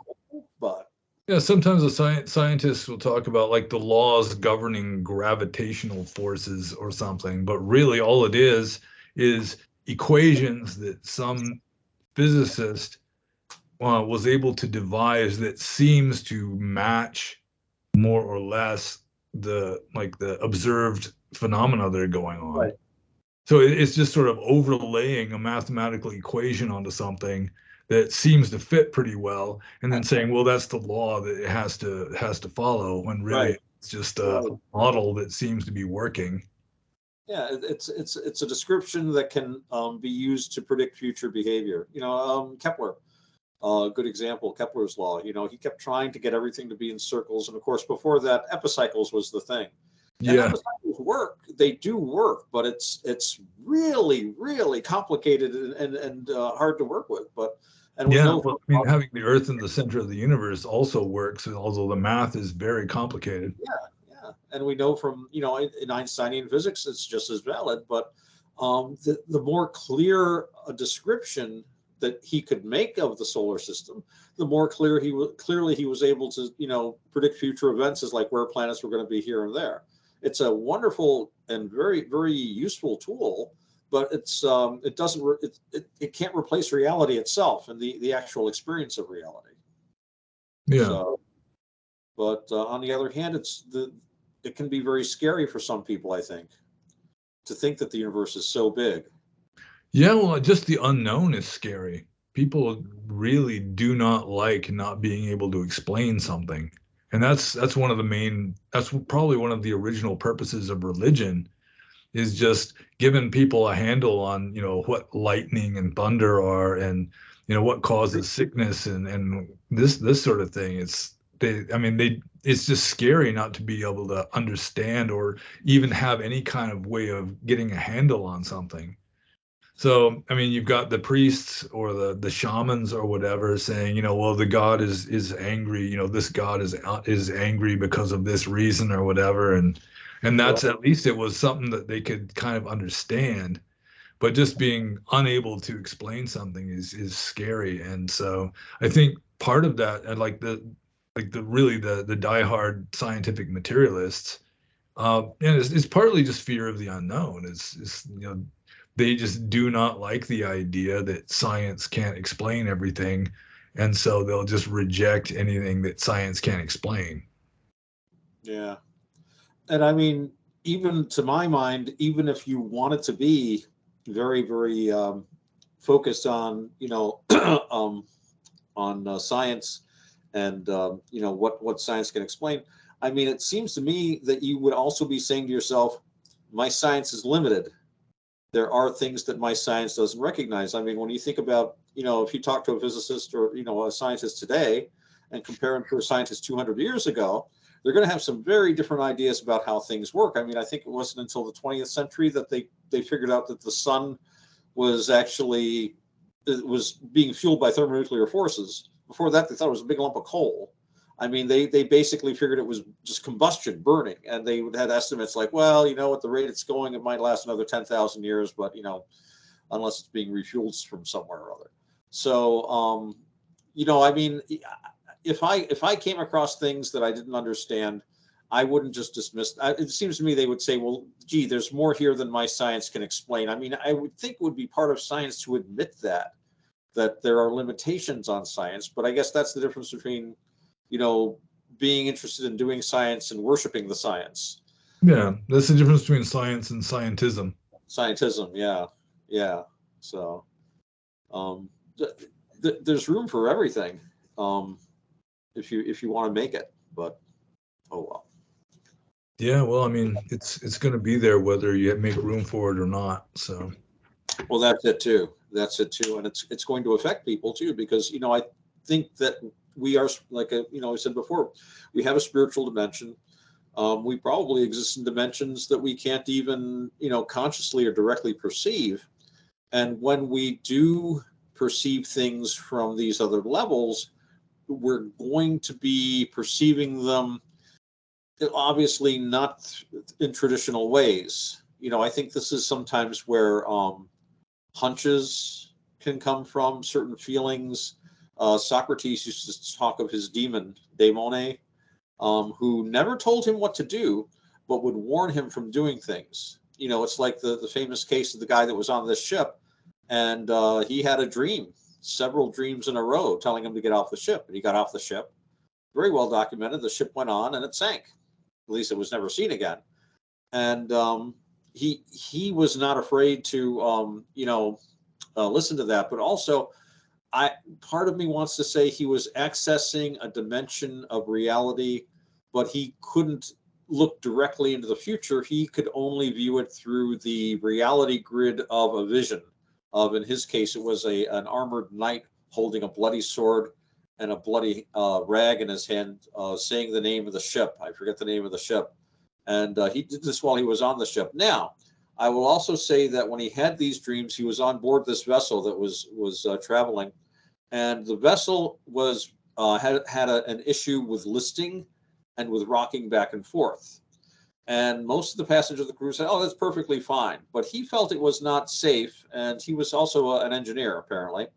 but. Yeah, sometimes the scientists will talk about like the laws governing gravitational forces or something, but really all it is equations that some physicist was able to devise that seems to match more or less the observed phenomena that are going on. Right. So it's just sort of overlaying a mathematical equation onto something that seems to fit pretty well, and then saying, well, that's the law that it has to follow, when really it's just a model that seems to be working. Yeah, it's a description that can be used to predict future behavior. Kepler, good example, Kepler's law. He kept trying to get everything to be in circles, and of course, before that, epicycles was the thing. And epicycles work; they do work, but it's really, really complicated and hard to work with. We know having the Earth in the center of the universe also works, although the math is very complicated. Yeah, and we know from in Einsteinian physics it's just as valid. But the more clear a description that he could make of the solar system, the more clearly he was able to predict future events, as like where planets were going to be here and there. It's a wonderful and very, very useful tool, but it can't replace reality itself and the actual experience of reality. Yeah. So, but on the other hand, it can be very scary for some people, I think, to think that the universe is so big. Yeah, well, just the unknown is scary. People really do not like not being able to explain something. And that's probably one of the original purposes of religion, is just giving people a handle on, what lightning and thunder are, and, what causes sickness and this sort of thing. It's just scary not to be able to understand or even have any kind of way of getting a handle on something. So, you've got the priests or the shamans or whatever saying, well, the god is angry, this god is angry because of this reason or whatever, and that's, at least it was something that they could kind of understand. But just being unable to explain something is scary. And so I think part of that, and the diehard scientific materialists, and it's partly just fear of the unknown. Is they just do not like the idea that science can't explain everything, and so they'll just reject anything that science can't explain. Yeah. And even to my mind, even if you want it to be very, very focused on, on science and, what science can explain, it seems to me that you would also be saying to yourself, my science is limited. There are things that my science doesn't recognize. When you think about, if you talk to a physicist or, a scientist today and compare them to a scientist 200 years ago, they're going to have some very different ideas about how things work. I think it wasn't until the 20th century that they figured out that the sun was being fueled by thermonuclear forces. Before that, they thought it was a big lump of coal. They basically figured it was just combustion, burning, and they had estimates like, well, at the rate it's going, it might last another 10,000 years, but unless it's being refueled from somewhere or other. So, if I came across things that I didn't understand, I wouldn't just dismiss. It seems to me they would say, well, gee, there's more here than my science can explain. I mean, I would think it would be part of science to admit that there are limitations on science. But I guess that's the difference between, being interested in doing science and worshiping the science. Yeah, that's the difference between science and scientism. Scientism, yeah. So there's room for everything if you want to make it. But oh well. Yeah, well, I mean, it's going to be there whether you make room for it or not. So. Well, that's it too. And it's going to affect people too, because I think that we are, like I said before, we have a spiritual dimension. We probably exist in dimensions that we can't even consciously or directly perceive. And when we do perceive things from these other levels, we're going to be perceiving them obviously not in traditional ways. I think this is sometimes where hunches can come from, certain feelings. Socrates used to talk of his demon, daimone, who never told him what to do, but would warn him from doing things. It's like the famous case of the guy that was on this ship, and he had a dream, several dreams in a row, telling him to get off the ship. And he got off the ship. Very well documented. The ship went on and it sank. At least it was never seen again. And he was not afraid to listen to that. But also, part of me wants to say he was accessing a dimension of reality, but he couldn't look directly into the future. He could only view it through the reality grid of a vision. In his case, it was an armored knight holding a bloody sword and a bloody rag in his hand, saying the name of the ship. I forget the name of the ship. And he did this while he was on the ship. Now, I will also say that when he had these dreams, he was on board this vessel that was traveling, and the vessel was had an issue with listing and with rocking back and forth. And most of the passengers of the crew said, "Oh, that's perfectly fine." But he felt it was not safe, and he was also an engineer, apparently.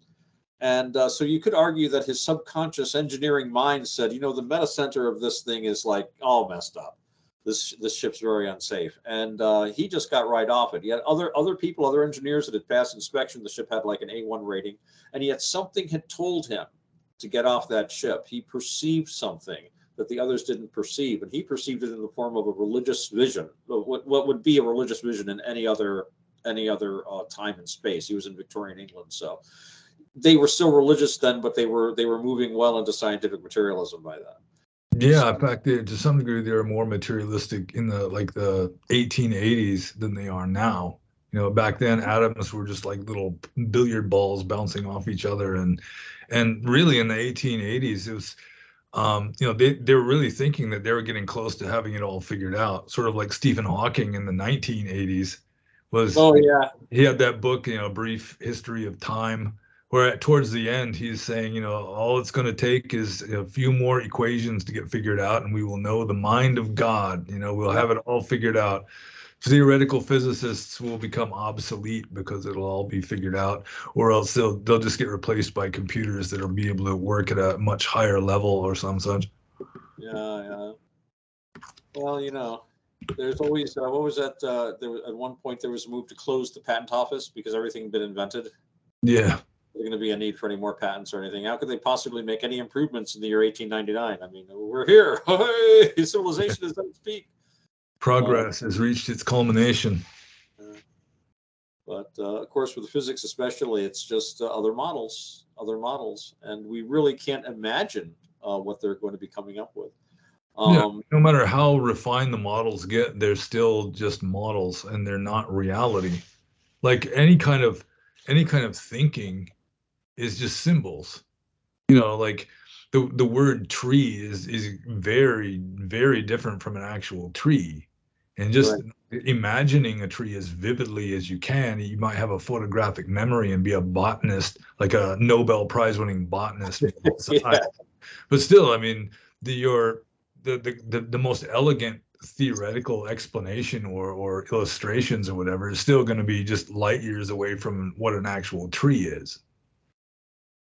And so you could argue that his subconscious engineering mind said, the meta center of this thing is like all messed up. This ship's very unsafe. And he just got right off it. He had other people, other engineers that had passed inspection. The ship had like an A1 rating, and yet something had told him to get off that ship. He perceived something that the others didn't perceive, and he perceived it in the form of a religious vision. What would be a religious vision in any other time and space? He was in Victorian England, so they were still religious then, but they were moving well into scientific materialism by then. Yeah, in fact, to some degree, they're more materialistic in the 1880s than they are now. Back then, atoms were just like little billiard balls bouncing off each other, and really in the 1880s, it was, they were really thinking that they were getting close to having it all figured out. Sort of like Stephen Hawking in the 1980s was. Oh yeah, he had that book, Brief History of Time, where towards the end he's saying, all it's going to take is a few more equations to get figured out, and we will know the mind of God. We'll have it all figured out. Theoretical physicists will become obsolete because it'll all be figured out, or else they'll just get replaced by computers that'll be able to work at a much higher level or some such. Yeah. Well, there's always what was that? At one point there was a move to close the patent office because everything had been invented. Yeah. There's going to be a need for any more patents or anything. How could they possibly make any improvements in the year 1899? I mean, we're here. Hey, civilization is at its peak. Progress has reached its culmination. But of course, with physics especially, it's just other models, and we really can't imagine what they're going to be coming up with. No matter how refined the models get, they're still just models, and they're not reality. Like any kind of thinking is just symbols. Like the word tree is very, very different from an actual tree. And just imagining a tree as vividly as you can, you might have a photographic memory and be a botanist, like a Nobel Prize winning botanist. Yeah. But still, I mean, the most elegant theoretical explanation or illustrations or whatever is still going to be just light years away from what an actual tree is.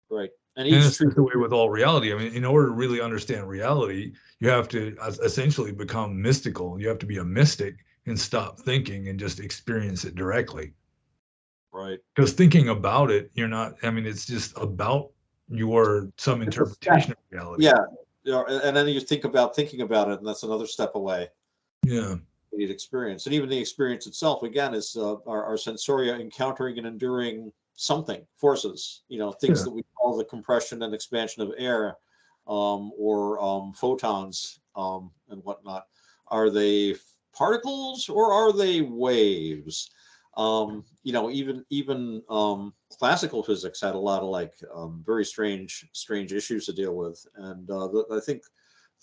Right. And And each it's tree. just the way with all reality. I mean, in order to really understand reality, you have to essentially become mystical. You have to be a mystic and stop thinking and just experience it directly. Right. Because thinking about it, you're not, I mean, it's just about some It's a step. interpretation of reality. Yeah. And then you think about thinking about it, and that's another step away. Yeah. Immediate experience, and even the experience itself, again, is our sensoria encountering and enduring something, forces, things Yeah. that we call the compression and expansion of air, or photons, and whatnot. Are they particles or are they waves? Even classical physics had a lot of very strange issues to deal with, and I think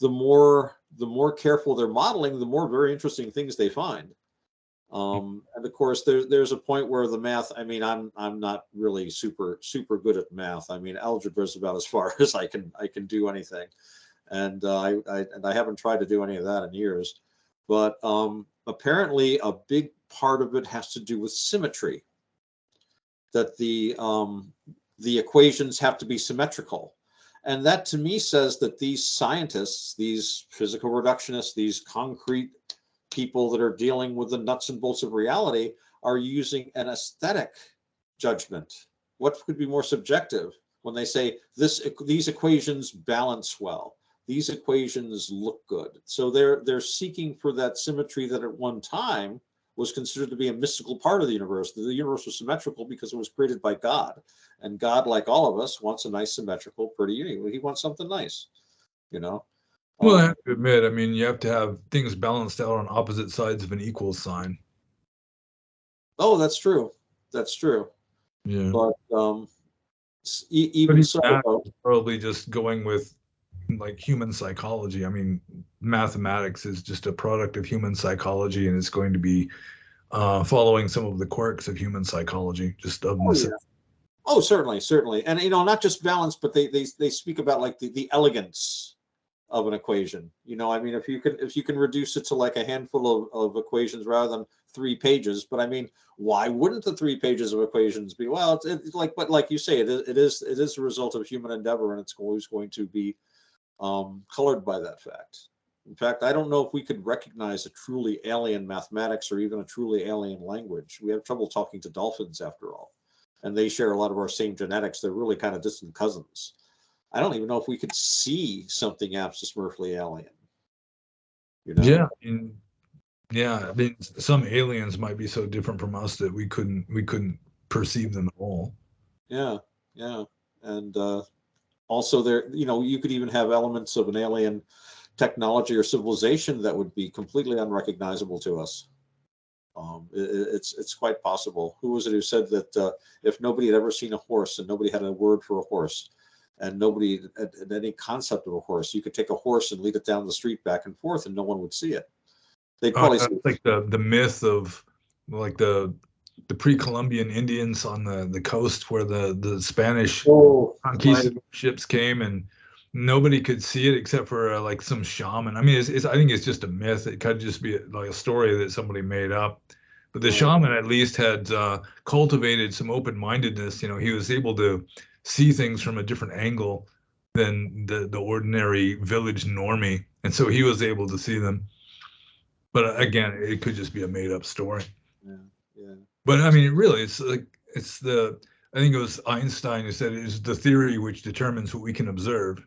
the more careful they're modeling, the more very interesting things they find. And of course, there's a point where the math. I mean, I'm not really super good at math. I mean, algebra is about as far as I can do anything, and I haven't tried to do any of that in years. But apparently, a big part of it has to do with symmetry. That the equations have to be symmetrical. And that to me says that these scientists, these physical reductionists, these concrete people that are dealing with the nuts and bolts of reality are using an aesthetic judgment. What could be more subjective when they say these equations balance well, these equations look good? So they're seeking for that symmetry that at one time was considered to be a mystical part of the universe. The universe was symmetrical because it was created by God. And God, like all of us, wants a nice, symmetrical, pretty universe. He wants something nice, you know? Well, I have to admit, I mean, you have to have things balanced out on opposite sides of an equal sign. Oh, that's true. That's true. Yeah. But even so, probably just going with like human psychology. I mean, mathematics is just a product of human psychology, and it's going to be following some of the quirks of human psychology, just of necessity. Oh, certainly. And, not just balance, but they speak about like the elegance of an equation. I mean, if you can reduce it to like a handful of equations rather than 3 pages, but I mean, why wouldn't the 3 pages of equations be? Well, it's like, but like you say, it is a result of human endeavor, and it's always going to be colored by that fact. In fact, I don't know if we could recognize a truly alien mathematics or even a truly alien language. We have trouble talking to dolphins, after all, and they share a lot of our same genetics. They're really kind of distant cousins. I don't even know if we could see something absolutely alien. Yeah, I mean, some aliens might be so different from us that we couldn't perceive them at all. Yeah, and also there, you could even have elements of an alien technology or civilization that would be completely unrecognizable to us. It's quite possible. Who was it who said that if nobody had ever seen a horse and nobody had a word for a horse, and nobody had any concept of a horse, you could take a horse and lead it down the street back and forth, and no one would see it. They'd probably see like the myth of like the pre-Columbian Indians on the coast where the Spanish conquistador ships came, and nobody could see it except for like some shaman. I mean, I think it's just a myth. It could just be like a story that somebody made up. But the shaman at least had cultivated some open-mindedness. He was able to see things from a different angle than the ordinary village normie, and so he was able to see them. But again, it could just be a made-up story. Yeah. But I mean, really, I think it was Einstein who said it is the theory which determines what we can observe.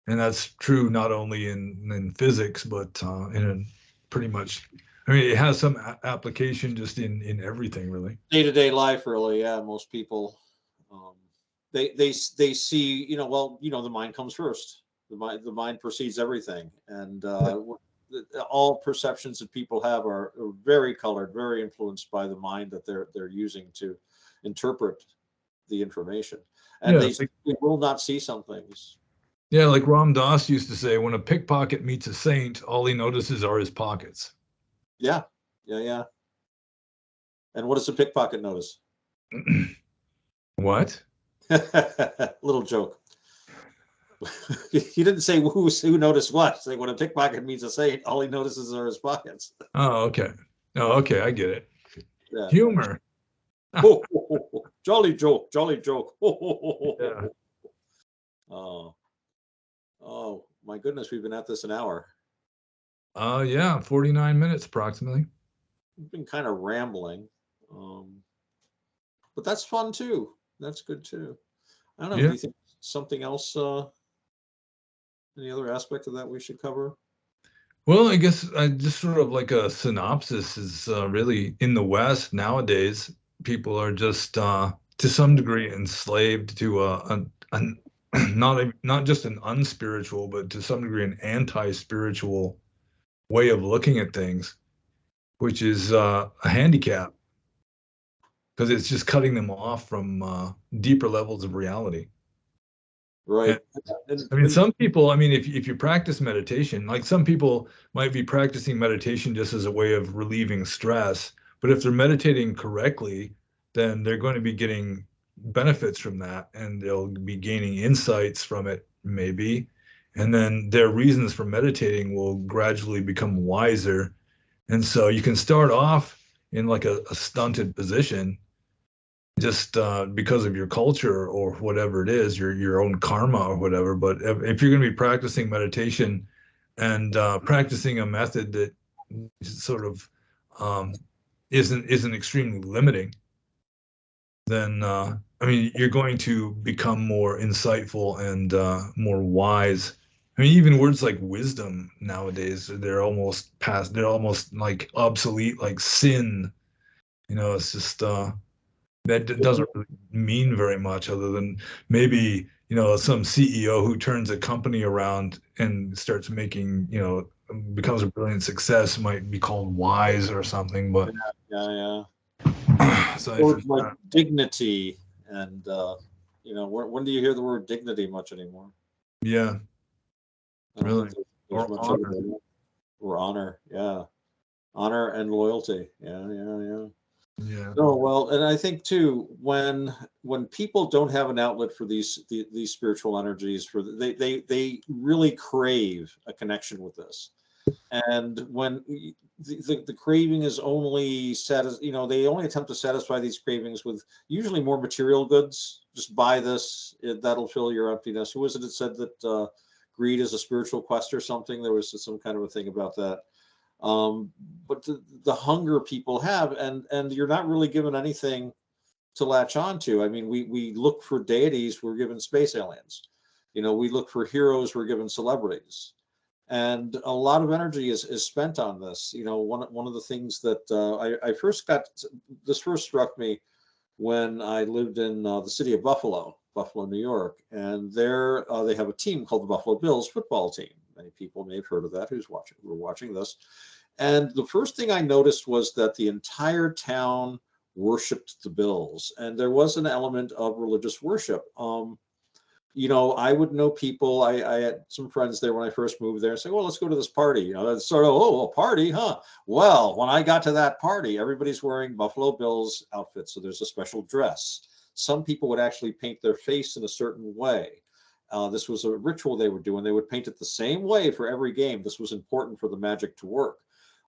And that's true not only in physics, but in pretty much, I mean, it has some application just in everything, really. Day-to-day life, really, yeah. Most people, they see, the mind comes first. The mind precedes everything. And all perceptions that people have are very colored, very influenced by the mind that they're using to interpret the information, and they will not see some things. Yeah, like Ram Dass used to say, when a pickpocket meets a saint, all he notices are his pockets. Yeah. And what does a pickpocket notice? What? Little joke. He didn't say who noticed what. Say when a pickpocket meets a saint, all he notices are his pockets. Oh, okay. I get it. Yeah. Humor. Jolly joke. Yeah. Oh, oh my goodness, we've been at this an hour. Yeah, 49 minutes approximately. We've been kind of rambling, but that's fun too. That's good too. I don't know. Do Yeah. you think something else? Any other aspect of that we should cover? Well, I guess I just sort of like a synopsis is really in the West nowadays, people are just to some degree enslaved to not just an unspiritual, but to some degree an anti-spiritual way of looking at things, which is a handicap because it's just cutting them off from deeper levels of reality. Right. And I mean, some people, I mean, if you practice meditation, like some people might be practicing meditation just as a way of relieving stress, but if they're meditating correctly, then they're going to be getting benefits from that and they'll be gaining insights from it, maybe. And then their reasons for meditating will gradually become wiser. And so you can start off in like a stunted position just because of your culture or whatever it is, your own karma or whatever. But if you're going to be practicing meditation and practicing a method that sort of um, isn't extremely limiting, then I mean you're going to become more insightful and more wise. I mean, even words like wisdom nowadays, they're almost past, they're almost like obsolete, like sin. You know, it's just doesn't really mean very much other than maybe, you know, some CEO who turns a company around and starts making, you know, becomes a brilliant success might be called wise or something. But Yeah, aside from words like that, dignity and when do you hear the word dignity much anymore? yeah, I don't think really, there's or much of honor. it. Or honor, yeah, honor and loyalty, yeah, yeah, yeah. Yeah, No, well, and I think too, when people don't have an outlet for these spiritual energies, for they really crave a connection with this. And when the craving is only they only attempt to satisfy these cravings with usually more material goods. Just buy this, that'll fill your emptiness. Who was it that said that greed is a spiritual quest or something? There was some kind of a thing about that. um, but the hunger people have, and you're not really given anything to latch on to. I mean, we look for deities, we're given space aliens. We look for heroes, we're given celebrities, and a lot of energy is spent on this. One of the things that I first got, this first struck me when I lived in the city of Buffalo, New York, and there they have a team called the Buffalo Bills football team. Many people may have heard of that who are watching this. And the first thing I noticed was that the entire town worshipped the Bills, and there was an element of religious worship. I would know people. I had some friends there when I first moved there and say, well, let's go to this party. That's sort of, oh, a party, huh? Well, when I got to that party, everybody's wearing Buffalo Bills outfits. So there's a special dress. Some people would actually paint their face in a certain way. This was a ritual they would do, and they would paint it the same way for every game. This was important for the magic to work.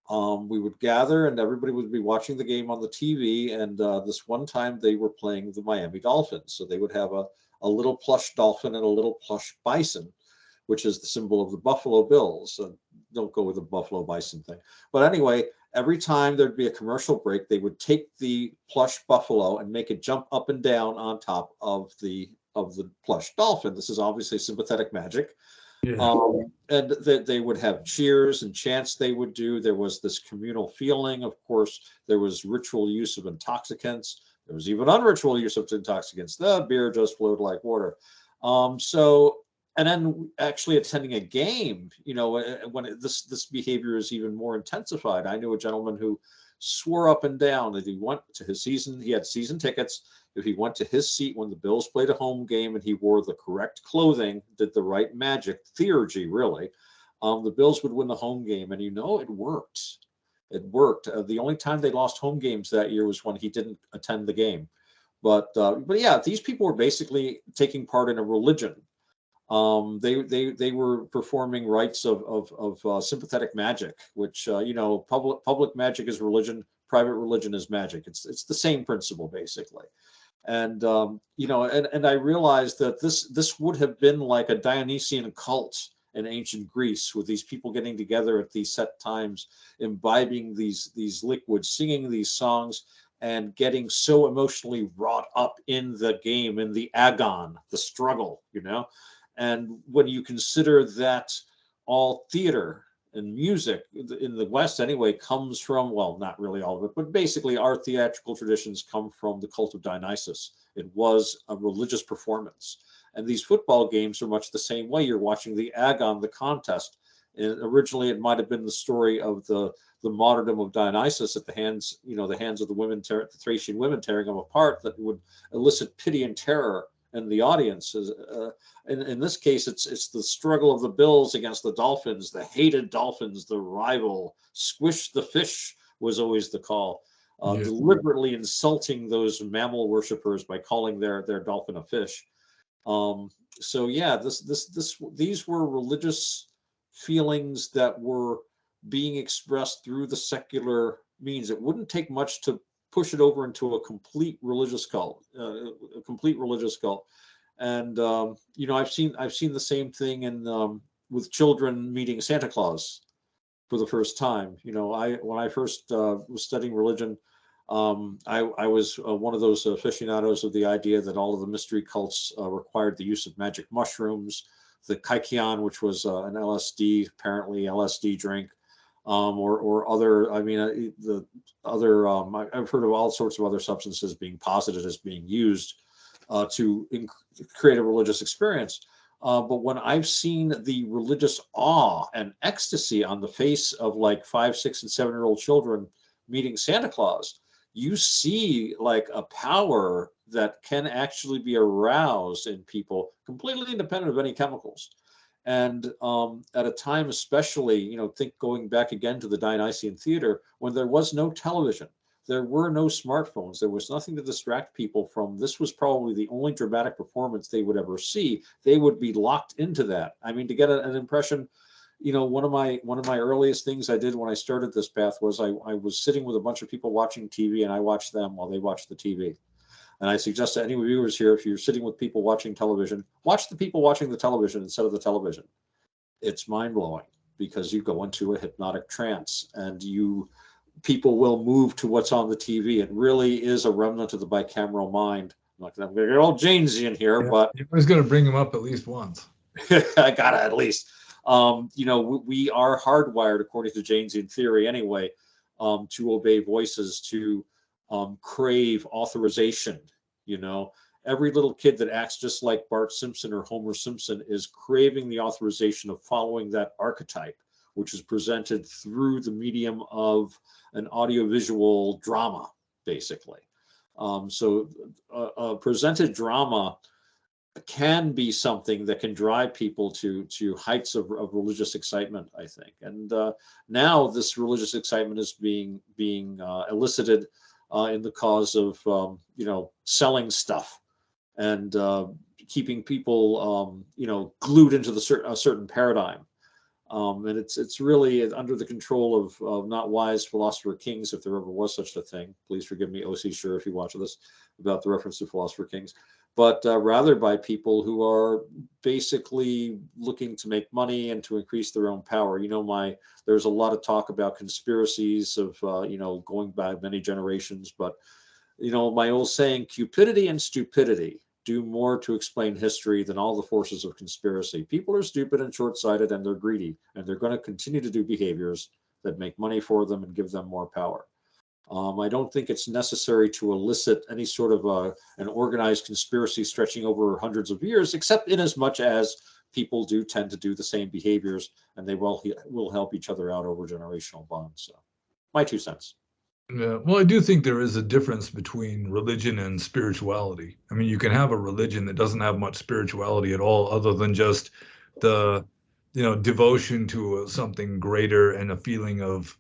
We would gather, and everybody would be watching the game on the TV. And this one time, they were playing the Miami Dolphins, so they would have a little plush dolphin and a little plush bison, which is the symbol of the Buffalo Bills. So don't go with the Buffalo Bison thing. But anyway, every time there'd be a commercial break, they would take the plush buffalo and make it jump up and down on top of the plush dolphin. This is obviously sympathetic magic. yeah, And they would have cheers and chants they would do. There was this communal feeling. Of course, there was ritual use of intoxicants. There was even unritual use of intoxicants. The beer just flowed like water. And then actually attending a game, when this behavior is even more intensified. I knew a gentleman who swore up and down that he went to his season. He had season tickets. If he went to his seat when the Bills played a home game and he wore the correct clothing, did the right magic, theurgy really, the Bills would win the home game. And it worked. It worked. The only time they lost home games that year was when he didn't attend the game. But yeah, these people were basically taking part in a religion. They were performing rites of sympathetic magic, which public magic is religion, private religion is magic. It's the same principle basically. And and I realized that this would have been like a Dionysian cult in ancient Greece, with these people getting together at these set times, imbibing these liquids, singing these songs, and getting so emotionally wrought up in the game, in the agon, the struggle, And when you consider that all theater and music in the West anyway comes from, well, not really all of it, but basically our theatrical traditions come from the cult of Dionysus. It was a religious performance. And these football games are much the same way. You're watching the agon, the contest. And originally, it might have been the story of the martyrdom of Dionysus at the hands, the hands of the women, the Thracian women tearing him apart, that would elicit pity and terror in the audience. In this case, it's the struggle of the bills against the dolphins, the hated dolphins, the rival. Squish the fish was always the call. Yeah. Deliberately insulting those mammal worshippers by calling their dolphin a fish. So yeah, these were religious feelings that were being expressed through the secular means. It wouldn't take much to push it over into a complete religious cult, And I've seen the same thing in with children meeting Santa Claus for the first time. When I first was studying religion, I was one of those aficionados of the idea that all of the mystery cults required the use of magic mushrooms, the kaikian, which was an apparently LSD drink, or other. I mean, the other. I've heard of all sorts of other substances being posited as being used to create a religious experience. But when I've seen the religious awe and ecstasy on the face of like 5, 6, and 7-year-old children meeting Santa Claus, you see like a power that can actually be aroused in people completely independent of any chemicals. And at a time, especially, think going back again to the Dionysian theater, when there was no television, there were no smartphones, there was nothing to distract people from, this was probably the only dramatic performance they would ever see. They would be locked into that. I mean, to get an impression, one of my earliest things I did when I started this path was I was sitting with a bunch of people watching TV, and I watched them while they watched the TV. And I suggest to any viewers here, if you're sitting with people watching television, watch the people watching the television instead of the television. It's mind-blowing, because you go into a hypnotic trance, and people will move to what's on the TV. It really is a remnant of the bicameral mind. I'm not going to get all Janesian here, but you're always going to bring them up at least once. I gotta at least. We are hardwired, according to Janesian theory anyway, to obey voices, to crave authorization. Every little kid that acts just like Bart Simpson or Homer Simpson is craving the authorization of following that archetype, which is presented through the medium of an audiovisual drama, basically. So presented drama can be something that can drive people to heights of religious excitement, I think. And now this religious excitement is being elicited in the cause of selling stuff and keeping people glued into a certain paradigm. And it's really under the control of not wise philosopher kings, if there ever was such a thing. Please forgive me, O.C. Sure, if you watch this, about the reference to philosopher kings, but rather by people who are basically looking to make money and to increase their own power. There's a lot of talk about conspiracies of going back many generations, but my old saying, cupidity and stupidity do more to explain history than all the forces of conspiracy. People are stupid and short-sighted, and they're greedy, and they're going to continue to do behaviors that make money for them and give them more power. I don't think it's necessary to elicit any sort of an organized conspiracy stretching over hundreds of years, except in as much as people do tend to do the same behaviors, and they will help each other out over generational bonds. So, my 2 cents. Yeah, well, I do think there is a difference between religion and spirituality. I mean, you can have a religion that doesn't have much spirituality at all, other than just the, devotion to something greater and a feeling of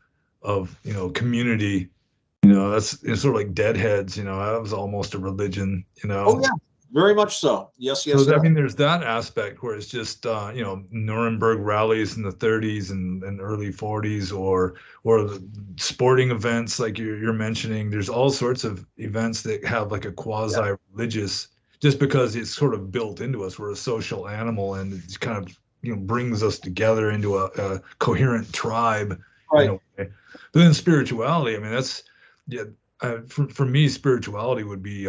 community. That's sort of like Deadheads. That was almost a religion. Oh yeah, Very much so. Yes, yes, So I yes. mean, there's that aspect where it's just Nuremberg rallies in the 30s and early 40s, or the sporting events like you're mentioning. There's all sorts of events that have like a Yeah. quasi-religious, just because it's sort of built into us. We're a social animal, and it kind of brings us together into a coherent tribe in a Right. way. But then spirituality, I mean, that's yeah. For me, spirituality would be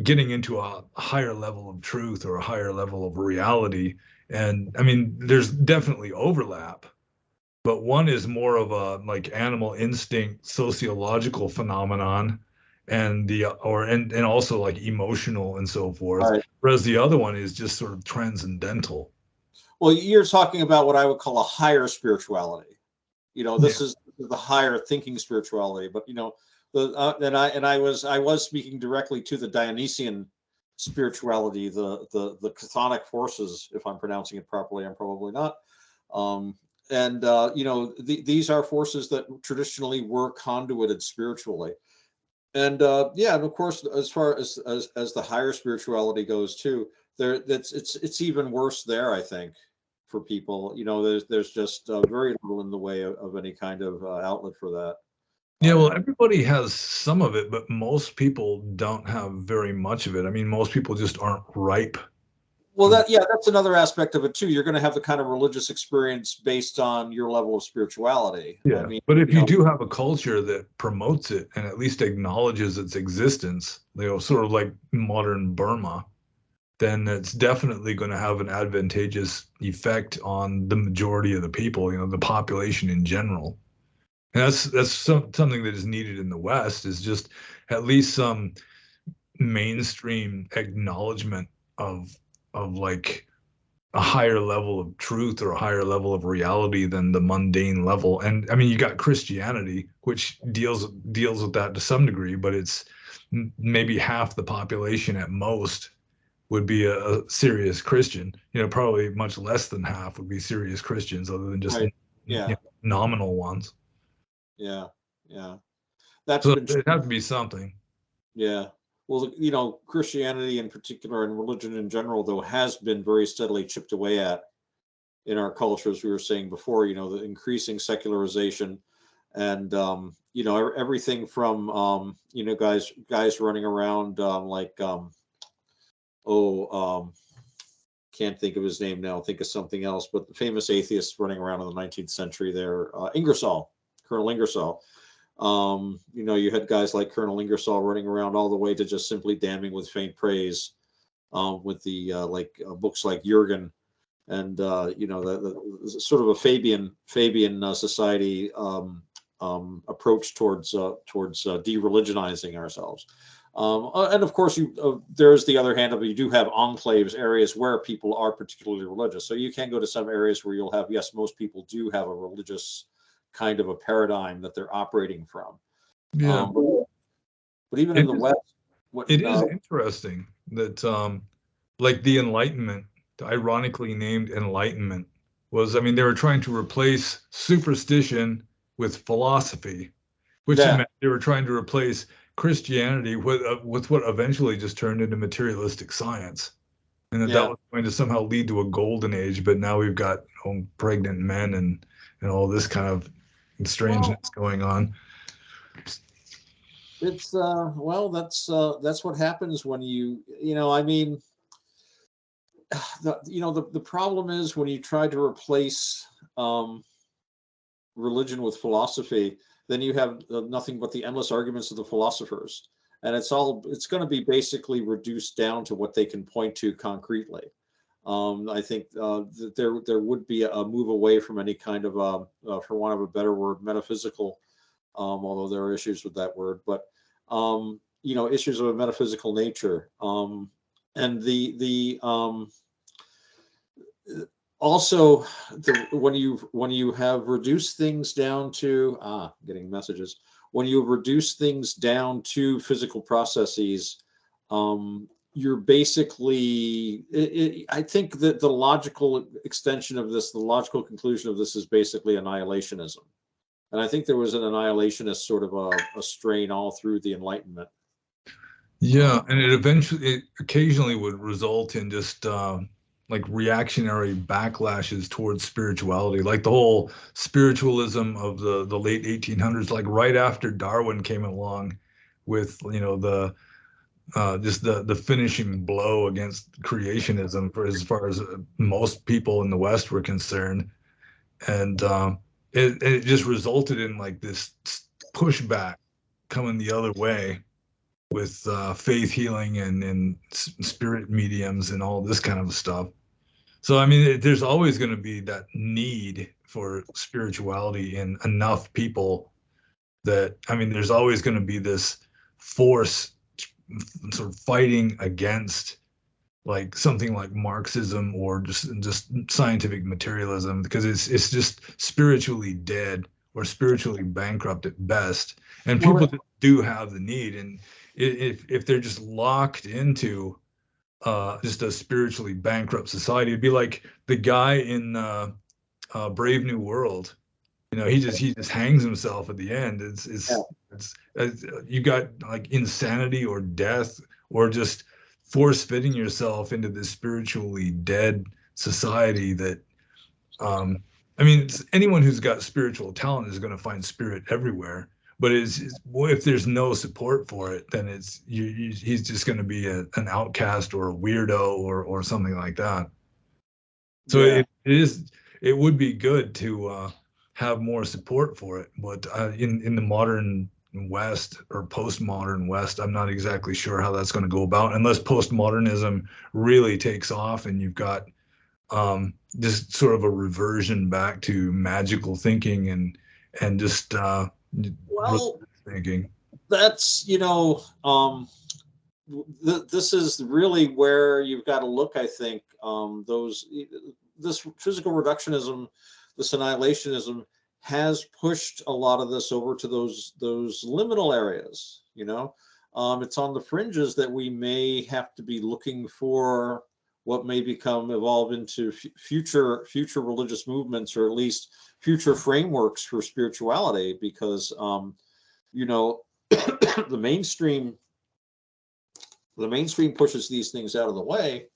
getting into a higher level of truth or a higher level of reality. And I mean, there's definitely overlap, but one is more of a like animal instinct sociological phenomenon, and and also like emotional and so forth, Right. whereas the other one is just sort of transcendental. Well, you're talking about what I would call a higher spirituality. Yeah. This is the higher thinking spirituality. But I was speaking directly to the Dionysian spirituality, the chthonic forces. If I'm pronouncing it properly, I'm probably not. Um, and these are forces that traditionally were conduited spiritually. And yeah, and of course, as far as the higher spirituality goes too, it's even worse there. I think for people, there's just very little in the way of any kind of outlet for that. Yeah, well, Yeah. everybody has some of it, but most people don't have very much of it. I mean, most people just aren't ripe Well, for. that's another aspect of it too. You're going to have the kind of religious experience based on your level of spirituality. I Yeah, mean, but if you do have a culture that promotes it and at least acknowledges its existence, sort of like modern Burma, then it's definitely going to have an advantageous effect on the majority of the people, the population in general. And that's something that is needed in the West, is just at least some mainstream acknowledgement of like a higher level of truth or a higher level of reality than the mundane level. And I mean, you got Christianity, which deals with that to some degree, but it's maybe half the population at most would be a serious Christian. Probably much less than half would be serious Christians, other than just right? Yeah, nominal ones. yeah, yeah. That's So been it'd have to be something. Yeah. Well, Christianity in particular and religion in general, though, has been very steadily chipped away at in our culture, as we were saying before, the increasing secularization and, everything from, guys running around oh, can't think of his name now, think of something else, but the famous atheists running around in the 19th century there, Ingersoll, Colonel Ingersoll. You had guys like Colonel Ingersoll running around all the way to just simply damning with faint praise, with the books like Jurgen, and the sort of a Fabian society approach towards de-religionizing ourselves. And of course, there's the other hand of it. You do have enclaves, areas where people are particularly religious. So you can go to some areas where you'll have, yes, most people do have a religious kind of a paradigm that they're operating from. Yeah. But even in It the is, West, what, it is interesting that like the Enlightenment, ironically named Enlightenment, was, I mean, they were trying to replace superstition with philosophy, which yeah, meant they were trying to replace Christianity with what eventually just turned into materialistic science, and that yeah. was going to somehow lead to a golden age. But now we've got pregnant men and all this kind of Well, strangeness going on. it's that's what happens when I mean, the problem is when you try to replace um, religion with philosophy, then you have nothing but the endless arguments of the philosophers, and it's going to be basically reduced down to what they can point to concretely. I think that there would be a move away from any kind of, for want of a better word, metaphysical, although there are issues with that word, but issues of a metaphysical nature, and also when you have reduced things down to getting messages, when you reduce things down to physical processes, you're basically I think that the logical extension of this, the logical conclusion of this, is basically annihilationism. And I think there was an annihilationist sort of a strain all through the Enlightenment. Yeah, and it occasionally would result in just like reactionary backlashes towards spirituality, like the whole spiritualism of the late 1800s, like right after Darwin came along with, the just the finishing blow against creationism for as far as most people in the West were concerned, and it just resulted in like this pushback coming the other way with faith healing and spirit mediums and all this kind of stuff. So, I mean, there's always going to be that need for spirituality in enough people that, I mean, there's always going to be this force sort of fighting against like something like Marxism or just scientific materialism because it's just spiritually dead or spiritually bankrupt at best. And Well, people do have the need, and if they're just locked into just a spiritually bankrupt society, it'd be like the guy in Brave New World. He just hangs himself at the end. It's you got like insanity or death or just force fitting yourself into this spiritually dead society that I mean anyone who's got spiritual talent is going to find spirit everywhere, but if there's no support for it, then he's just going to be an outcast or a weirdo or something like that. So yeah. it would be good to have more support for it, but in the modern West or postmodern West, I'm not exactly sure how that's going to go about unless postmodernism really takes off and you've got just sort of a reversion back to magical thinking and just Well, thinking. that's, this is really where you've got to look, I think. This physical reductionism, this annihilationism, has pushed a lot of this over to those liminal areas. It's on the fringes that we may have to be looking for what may evolve into future religious movements, or at least future frameworks for spirituality, because you know the mainstream pushes these things out of the way.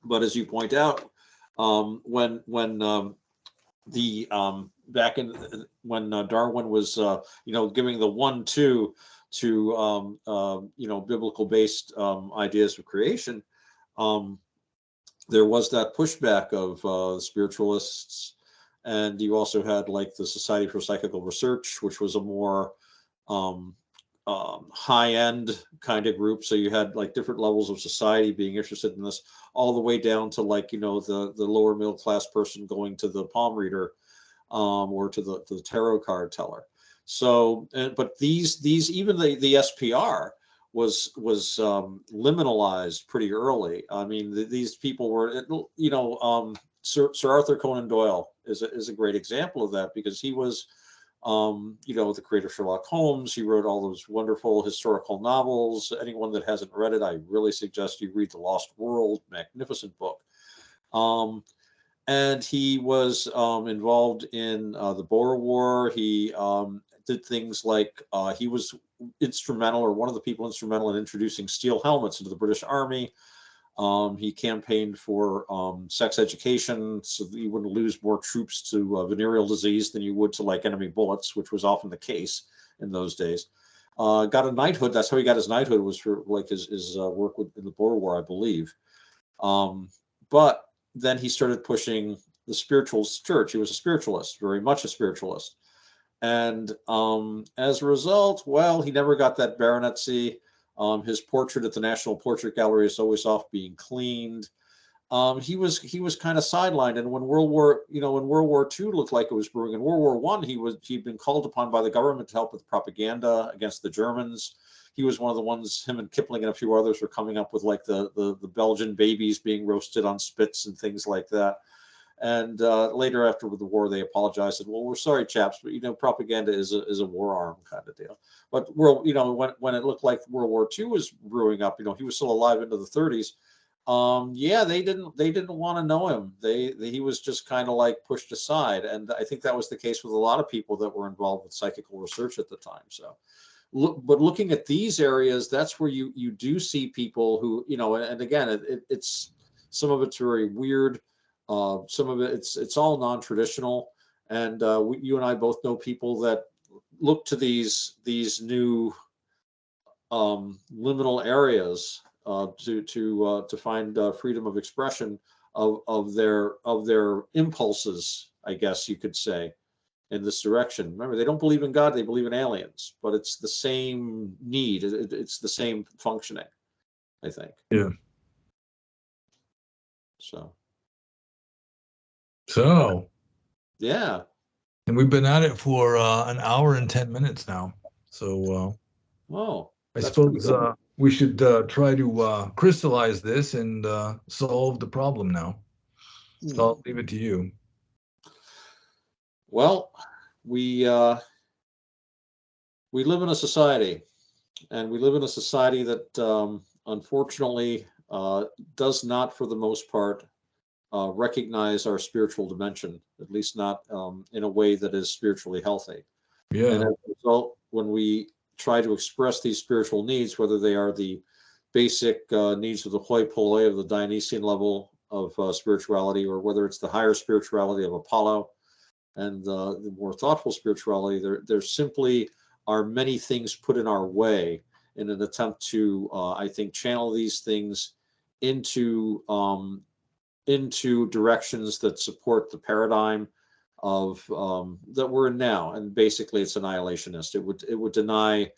But as you point out, when the back in when Darwin was giving the 1-2 to biblical based ideas of creation, there was that pushback of spiritualists, and you also had like the Society for Psychical Research, which was a more high-end kind of group. So you had like different levels of society being interested in this, all the way down to like the lower middle class person going to the palm reader, or to the tarot card teller. So, but these even the SPR was liminalized pretty early. I mean, these people were, Sir Arthur Conan Doyle is a great example of that, because he was the creator of Sherlock Holmes. He wrote all those wonderful historical novels. Anyone that hasn't read it, I really suggest you read The Lost World. Magnificent book. And he was involved in the Boer War. He did things like he was instrumental, or one of the people instrumental, in introducing steel helmets into the British Army. He campaigned for sex education, so that you wouldn't lose more troops to venereal disease than you would to like enemy bullets, which was often the case in those days. Got a knighthood. That's how he got his knighthood, was for like his work in the Boer War, I believe. But then he started pushing the spiritualist church. He was a spiritualist, very much a spiritualist. And as a result, well, he never got that baronetcy. His portrait at the National Portrait Gallery is always off being cleaned. He was kind of sidelined. And when World War II looked like it was brewing, in World War I, he'd been called upon by the government to help with propaganda against the Germans. He was one of the ones, him and Kipling and a few others, were coming up with like the Belgian babies being roasted on spits and things like that. And later, after the war, they apologized and said, "Well, we're sorry, chaps, but propaganda is a war arm kind of deal." But when it looked like World War II was brewing up, he was still alive into the 30s. Yeah, they didn't want to know him. He was just kind of like pushed aside, and I think that was the case with a lot of people that were involved with psychical research at the time. So but looking at these areas, that's where you do see people who, and again, it's some of it's very weird. Some of it's all non-traditional. And you and I both know people that look to these new liminal areas to find freedom of expression of their impulses, I guess you could say, in this direction. Remember, they don't believe in God; they believe in aliens, but it's the same need. It's the same functioning, I think. Yeah. So. Yeah. And we've been at it for an hour and 10 minutes now. So Oh, I that's pretty suppose good. we should try to crystallize this and solve the problem now. So I'll leave it to you. Well, we live in a society, and we live in a society that unfortunately does not, for the most part, recognize our spiritual dimension, at least not in a way that is spiritually healthy. Yeah. And as a result, when we try to express these spiritual needs, whether they are the basic needs of the hoi polloi of the Dionysian level of spirituality, or whether it's the higher spirituality of Apollo and the more thoughtful spirituality, there simply are many things put in our way in an attempt to, I think, channel these things into directions that support the paradigm of that we're in now. And basically, it's annihilationist. It would deny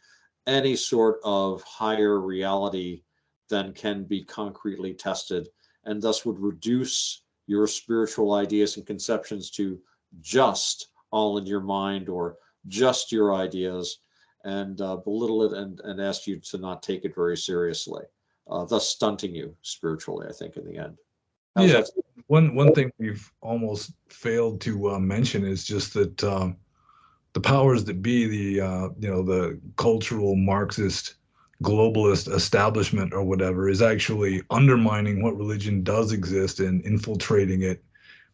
any sort of higher reality than can be concretely tested, and thus would reduce your spiritual ideas and conceptions to just all in your mind or just your ideas, and belittle it and ask you to not take it very seriously, thus stunting you spiritually, I think, in the end. How's Yeah. that? One thing we've almost failed to mention is just that the powers that be, the cultural Marxist globalist establishment or whatever, is actually undermining what religion does exist and infiltrating it.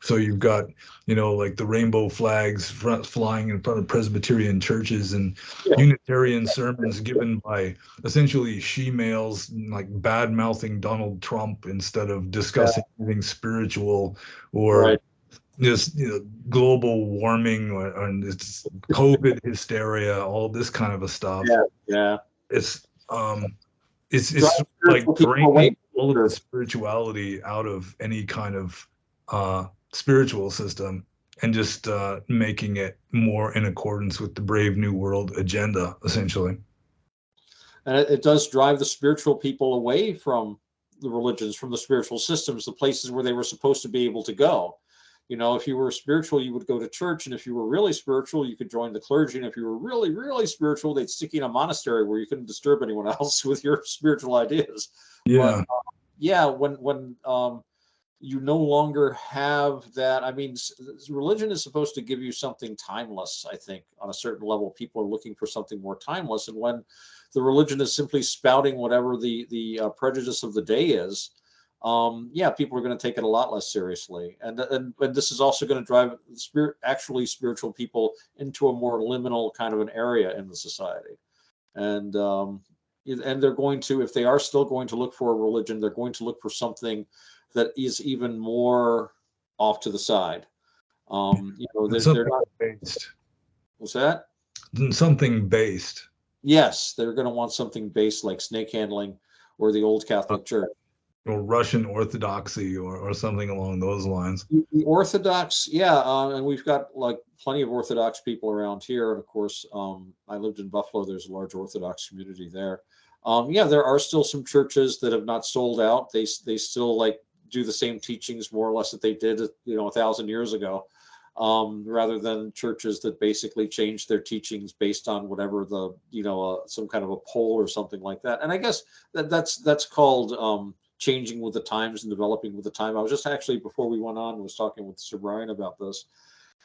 So you've got, like the rainbow flags flying in front of Presbyterian churches, and Unitarian sermons given by essentially she-males, like bad mouthing Donald Trump instead of discussing anything spiritual, or this global warming or this COVID hysteria, all this kind of a stuff. Yeah. It's like draining all of the spirituality out of any kind of spiritual system, and just making it more in accordance with the Brave New World agenda, essentially. And it does drive the spiritual people away from the religions, from the spiritual systems, the places where they were supposed to be able to go. If you were spiritual, you would go to church, and if you were really spiritual, you could join the clergy. And if you were really, really spiritual, they'd stick you in a monastery where you couldn't disturb anyone else with your spiritual ideas. Yeah. But when you no longer have that. I mean, religion is supposed to give you something timeless, I think, on a certain level. People are looking for something more timeless. And when the religion is simply spouting whatever the prejudice of the day is, people are going to take it a lot less seriously. And this is also going to drive spiritual people into a more liminal kind of an area in the society. And they're going to, if they are still going to look for a religion, they're going to look for something that is even more off to the side. They're not based. What's that? Something based. Yes, they're going to want something based, like snake handling or the old Catholic Church. Or Russian Orthodoxy or something along those lines. The Orthodox, and we've got like plenty of Orthodox people around here. And of course, I lived in Buffalo. There's a large Orthodox community there. There are still some churches that have not sold out. They still like do the same teachings more or less that they did, 1,000 years ago, rather than churches that basically change their teachings based on whatever the, some kind of a poll or something like that. And I guess that's called changing with the times and developing with the time. I was just actually, before we went on, was talking with Sir Brian about this,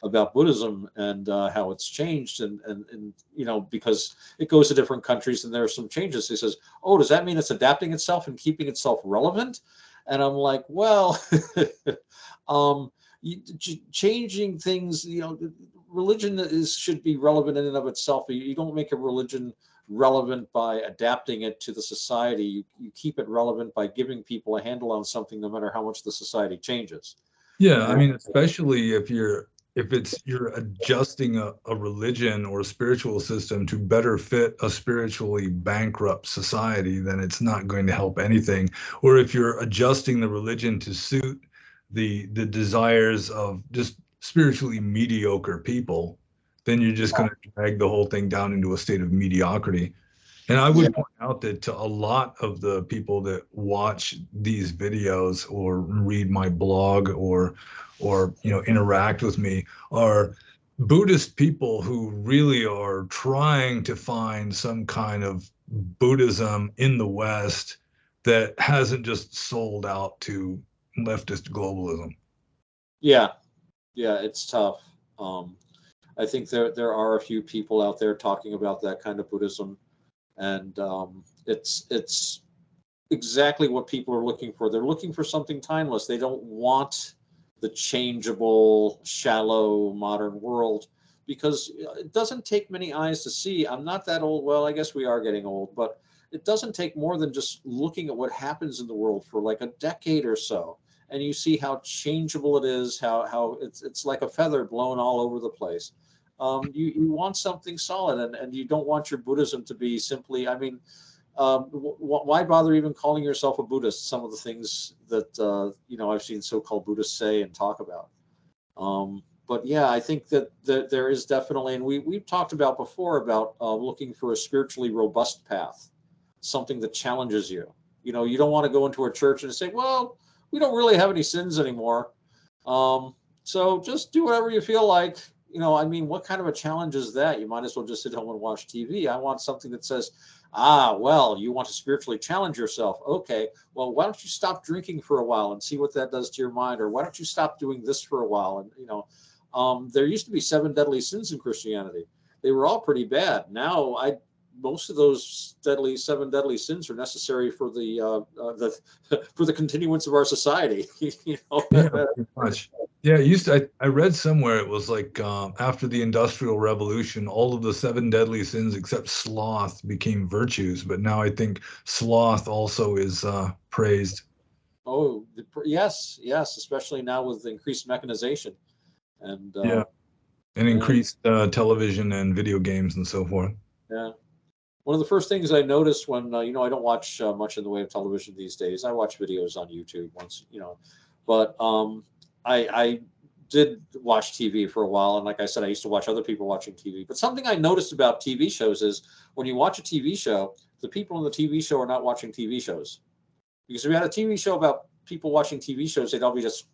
about Buddhism and how it's changed, and because it goes to different countries and there are some changes. He says, "Oh, does that mean it's adapting itself and keeping itself relevant?" And I'm like, well, changing things, religion should be relevant in and of itself. You don't make a religion relevant by adapting it to the society. You keep it relevant by giving people a handle on something, no matter how much the society changes. Yeah, I mean, especially if you're adjusting a religion or a spiritual system to better fit a spiritually bankrupt society, then it's not going to help anything. Or if you're adjusting the religion to suit the desires of just spiritually mediocre people, then you're just going to drag the whole thing down into a state of mediocrity. And I would point out that to a lot of the people that watch these videos or read my blog or interact with me are Buddhist people who really are trying to find some kind of Buddhism in the West that hasn't just sold out to leftist globalism. Yeah, it's tough. I think there are a few people out there talking about that kind of Buddhism, and it's exactly what people are looking for. They're looking for something timeless. They don't want the changeable, shallow modern world, because it doesn't take many eyes to see. I'm not that old. Well, I guess we are getting old, but it doesn't take more than just looking at what happens in the world for like a decade or so, and you see how changeable it is, how it's like a feather blown all over the place. You want something solid, and you don't want your Buddhism to be simply, I mean, why bother even calling yourself a Buddhist? Some of the things that I've seen so-called Buddhists say and talk about. But yeah, I think that there is definitely, and we've talked about before about looking for a spiritually robust path, something that challenges you. You don't want to go into a church and say, well, we don't really have any sins anymore, so just do whatever you feel like. I mean, what kind of a challenge is that? You might as well just sit home and watch TV. I want something that says, well, you want to spiritually challenge yourself. Okay, well, why don't you stop drinking for a while and see what that does to your mind? Or why don't you stop doing this for a while? And, there used to be 7 deadly sins in Christianity. They were all pretty bad. Now, most of those 7 deadly sins are necessary for the for the continuance of our society. Yeah, pretty much. Yeah, it used to. I read somewhere it was like after the Industrial Revolution, all of the 7 deadly sins except sloth became virtues. But now I think sloth also is praised. Oh, yes, especially now with increased mechanization and Yeah, and increased television and video games and so forth. yeah. One of the first things I noticed when I don't watch much in the way of television these days. I watch videos on YouTube once, but I did watch TV for a while, and like I said, I used to watch other people watching TV. But something I noticed about TV shows is when you watch a TV show, the people in the TV show are not watching TV shows. Because if we had a TV show about people watching TV shows, they'd all be just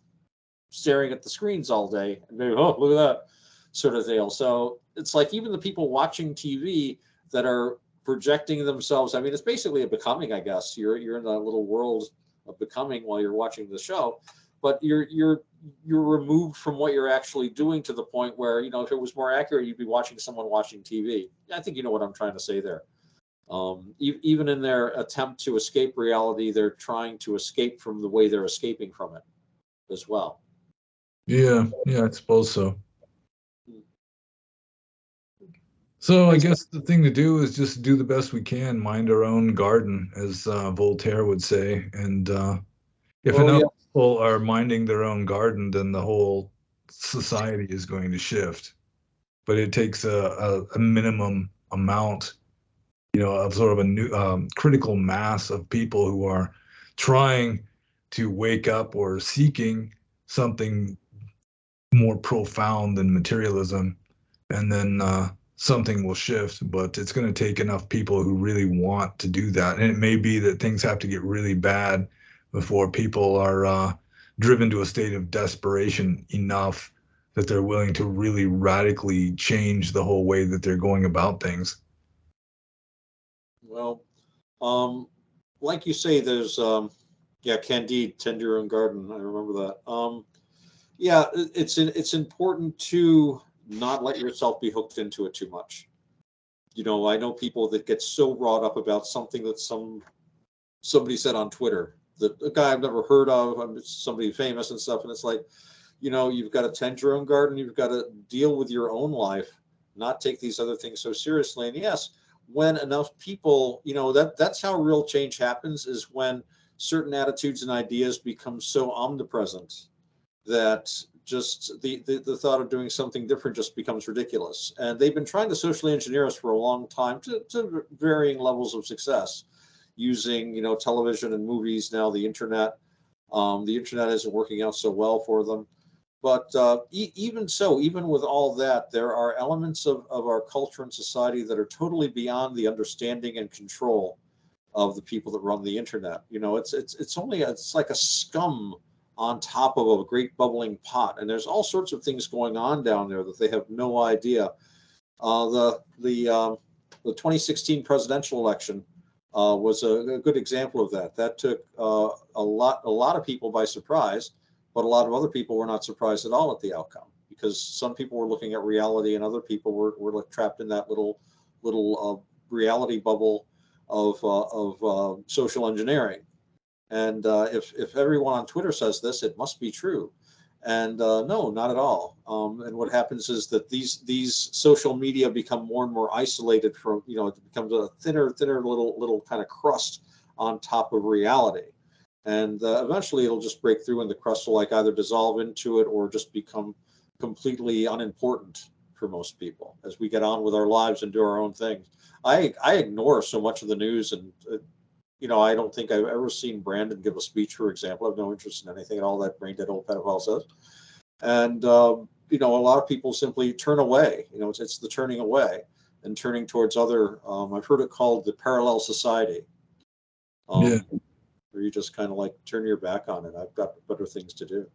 staring at the screens all day and maybe, oh, look at that sort of deal. So it's like even the people watching TV that are projecting themselves. I mean, it's basically a becoming, I guess. You're in that little world of becoming while you're watching the show, but you're removed from what you're actually doing to the point where, if it was more accurate, you'd be watching someone watching TV. I think you know what I'm trying to say there. Even in their attempt to escape reality, they're trying to escape from the way they're escaping from it as well. Yeah, I suppose so. So I guess the thing to do is just do the best we can, mind our own garden, as Voltaire would say. And if enough people are minding their own garden, then the whole society is going to shift. But it takes a minimum amount, of sort of a new critical mass of people who are trying to wake up or seeking something more profound than materialism, and then something will shift. But it's going to take enough people who really want to do that, and it may be that things have to get really bad before people are driven to a state of desperation enough that they're willing to really radically change the whole way that they're going about things. Well, like you say, there's Candide, tend your own garden. I remember that. Yeah, it's important to not let yourself be hooked into it too much. I know people that get so wrought up about something that somebody said on Twitter, that a guy I've never heard of, somebody famous and stuff, and it's like, you've got to tend your own garden. You've got to deal with your own life, not take these other things so seriously. And yes, when enough people, that's how real change happens, is when certain attitudes and ideas become so omnipresent that just the thought of doing something different just becomes ridiculous. And they've been trying to socially engineer us for a long time to varying levels of success, using, television and movies, now the internet. The internet isn't working out so well for them. But even so, even with all that, there are elements of our culture and society that are totally beyond the understanding and control of the people that run the internet. It's like a scum on top of a great bubbling pot, and there's all sorts of things going on down there that they have no idea. The 2016 presidential election was a good example of that. That took a lot of people by surprise, but a lot of other people were not surprised at all at the outcome, because some people were looking at reality and other people were trapped in that little reality bubble of social engineering. And if everyone on Twitter says this, it must be true. And no, not at all. And what happens is that these social media become more and more isolated from, it becomes a thinner little kind of crust on top of reality. And eventually it'll just break through, and the crust will either dissolve into it or just become completely unimportant for most people as we get on with our lives and do our own things. I ignore so much of the news, and I don't think I've ever seen Brandon give a speech, for example. I have no interest in anything at all that brain dead old pedophile says. And, a lot of people simply turn away. It's the turning away and turning towards other, I've heard it called the parallel society. Yeah. Where you just kind of like turn your back on it. I've got better things to do.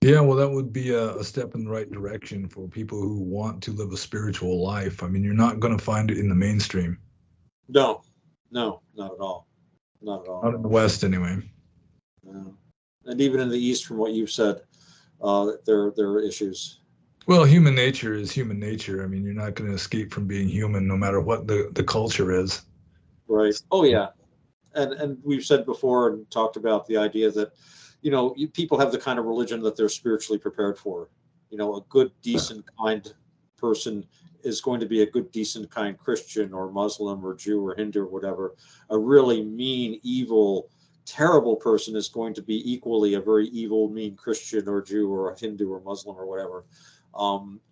Yeah, well, that would be a step in the right direction for people who want to live a spiritual life. I mean, you're not going to find it in the mainstream. No, not at all. Not at all. Not in the West, anyway. No. And even in the East, from what you've said, there are issues. Well, human nature is human nature. I mean, you're not going to escape from being human, no matter what the culture is. Right. Oh, yeah. And we've said before and talked about the idea that, people have the kind of religion that they're spiritually prepared for. A good, decent, kind person is going to be a good, decent, kind Christian or Muslim or Jew or Hindu or whatever. A really mean, evil, terrible person is going to be equally a very evil, mean Christian or Jew or a Hindu or Muslim or whatever.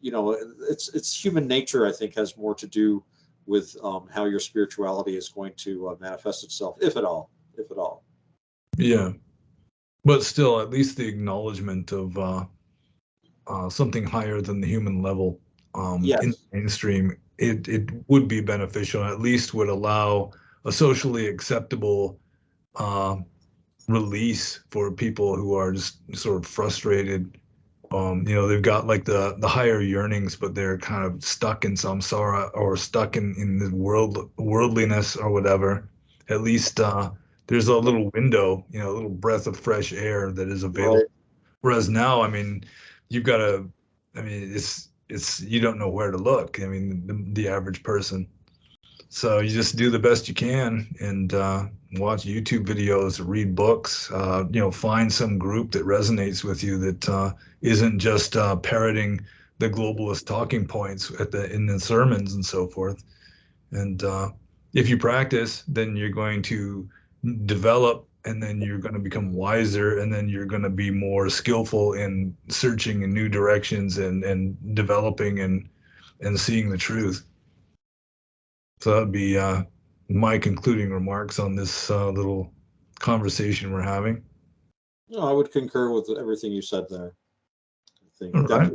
It's human nature, I think, has more to do with how your spirituality is going to manifest itself, if at all. Yeah, but still, at least the acknowledgement of something higher than the human level Yes. in the mainstream, it would be beneficial. At least would allow a socially acceptable release for people who are just sort of frustrated. They've got like the higher yearnings, but they're kind of stuck in samsara or stuck in the worldliness or whatever. At least there's a little window, a little breath of fresh air that is available. Right. Whereas now, I mean, you've got to, I mean, it's you don't know where to look. I mean, the average person. So you just do the best you can and watch YouTube videos, read books, find some group that resonates with you that isn't just parroting the globalist talking points in the sermons and so forth. And if you practice, then you're going to develop, and then you're going to become wiser, and then you're going to be more skillful in searching in new directions and developing and seeing the truth. So that'd be my concluding remarks on this little conversation we're having. No, I would concur with everything you said there. I think All right.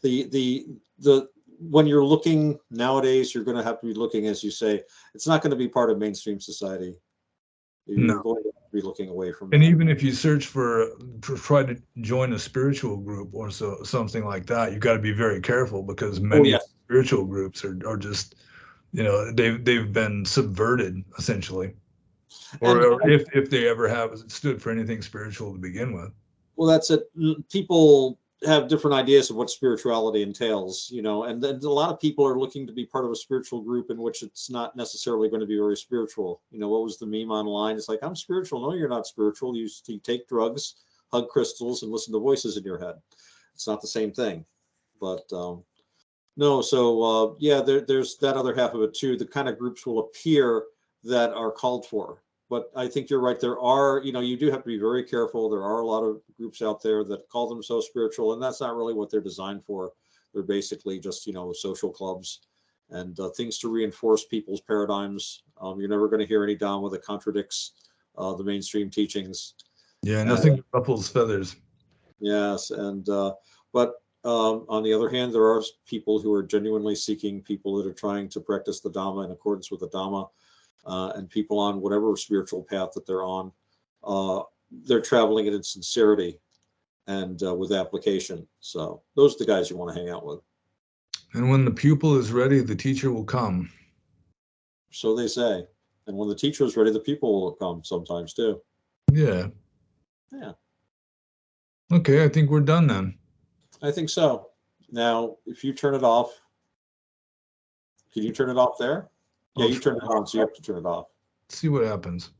definitely the when you're looking nowadays, you're going to have to be looking, as you say, it's not going to be part of mainstream society. You're going to be looking away from And that. even if you search for try to join a spiritual group or something like that, you've got to be very careful, because many spiritual groups are just, they've been subverted essentially, or if they ever have stood for anything spiritual to begin with. Well, that's it. People have different ideas of what spirituality entails, and then a lot of people are looking to be part of a spiritual group in which it's not necessarily going to be very spiritual. What was the meme online? It's like, I'm spiritual. No, you're not spiritual. You take drugs, hug crystals and listen to voices in your head. It's not the same thing. But no, so yeah, there's that other half of it too. The kind of groups will appear that are called for. But I think you're right. There are, you do have to be very careful. There are a lot of groups out there that call themselves spiritual, and that's not really what they're designed for. They're basically just, social clubs and things to reinforce people's paradigms. You're never going to hear any Dhamma that contradicts the mainstream teachings. Yeah, nothing ruffles feathers. Yes, and but on the other hand, there are people who are genuinely seeking, people that are trying to practice the Dhamma in accordance with the Dhamma. And people on whatever spiritual path that they're on, they're traveling it in sincerity and with application. So those are the guys you want to hang out with. And when the pupil is ready, the teacher will come. So they say. And when the teacher is ready, the pupil will come sometimes too. Yeah. Yeah. Okay, I think we're done then. I think so. Now, if you turn it off, can you turn it off there? Yeah, you turn it on, so you have to turn it off. See what happens.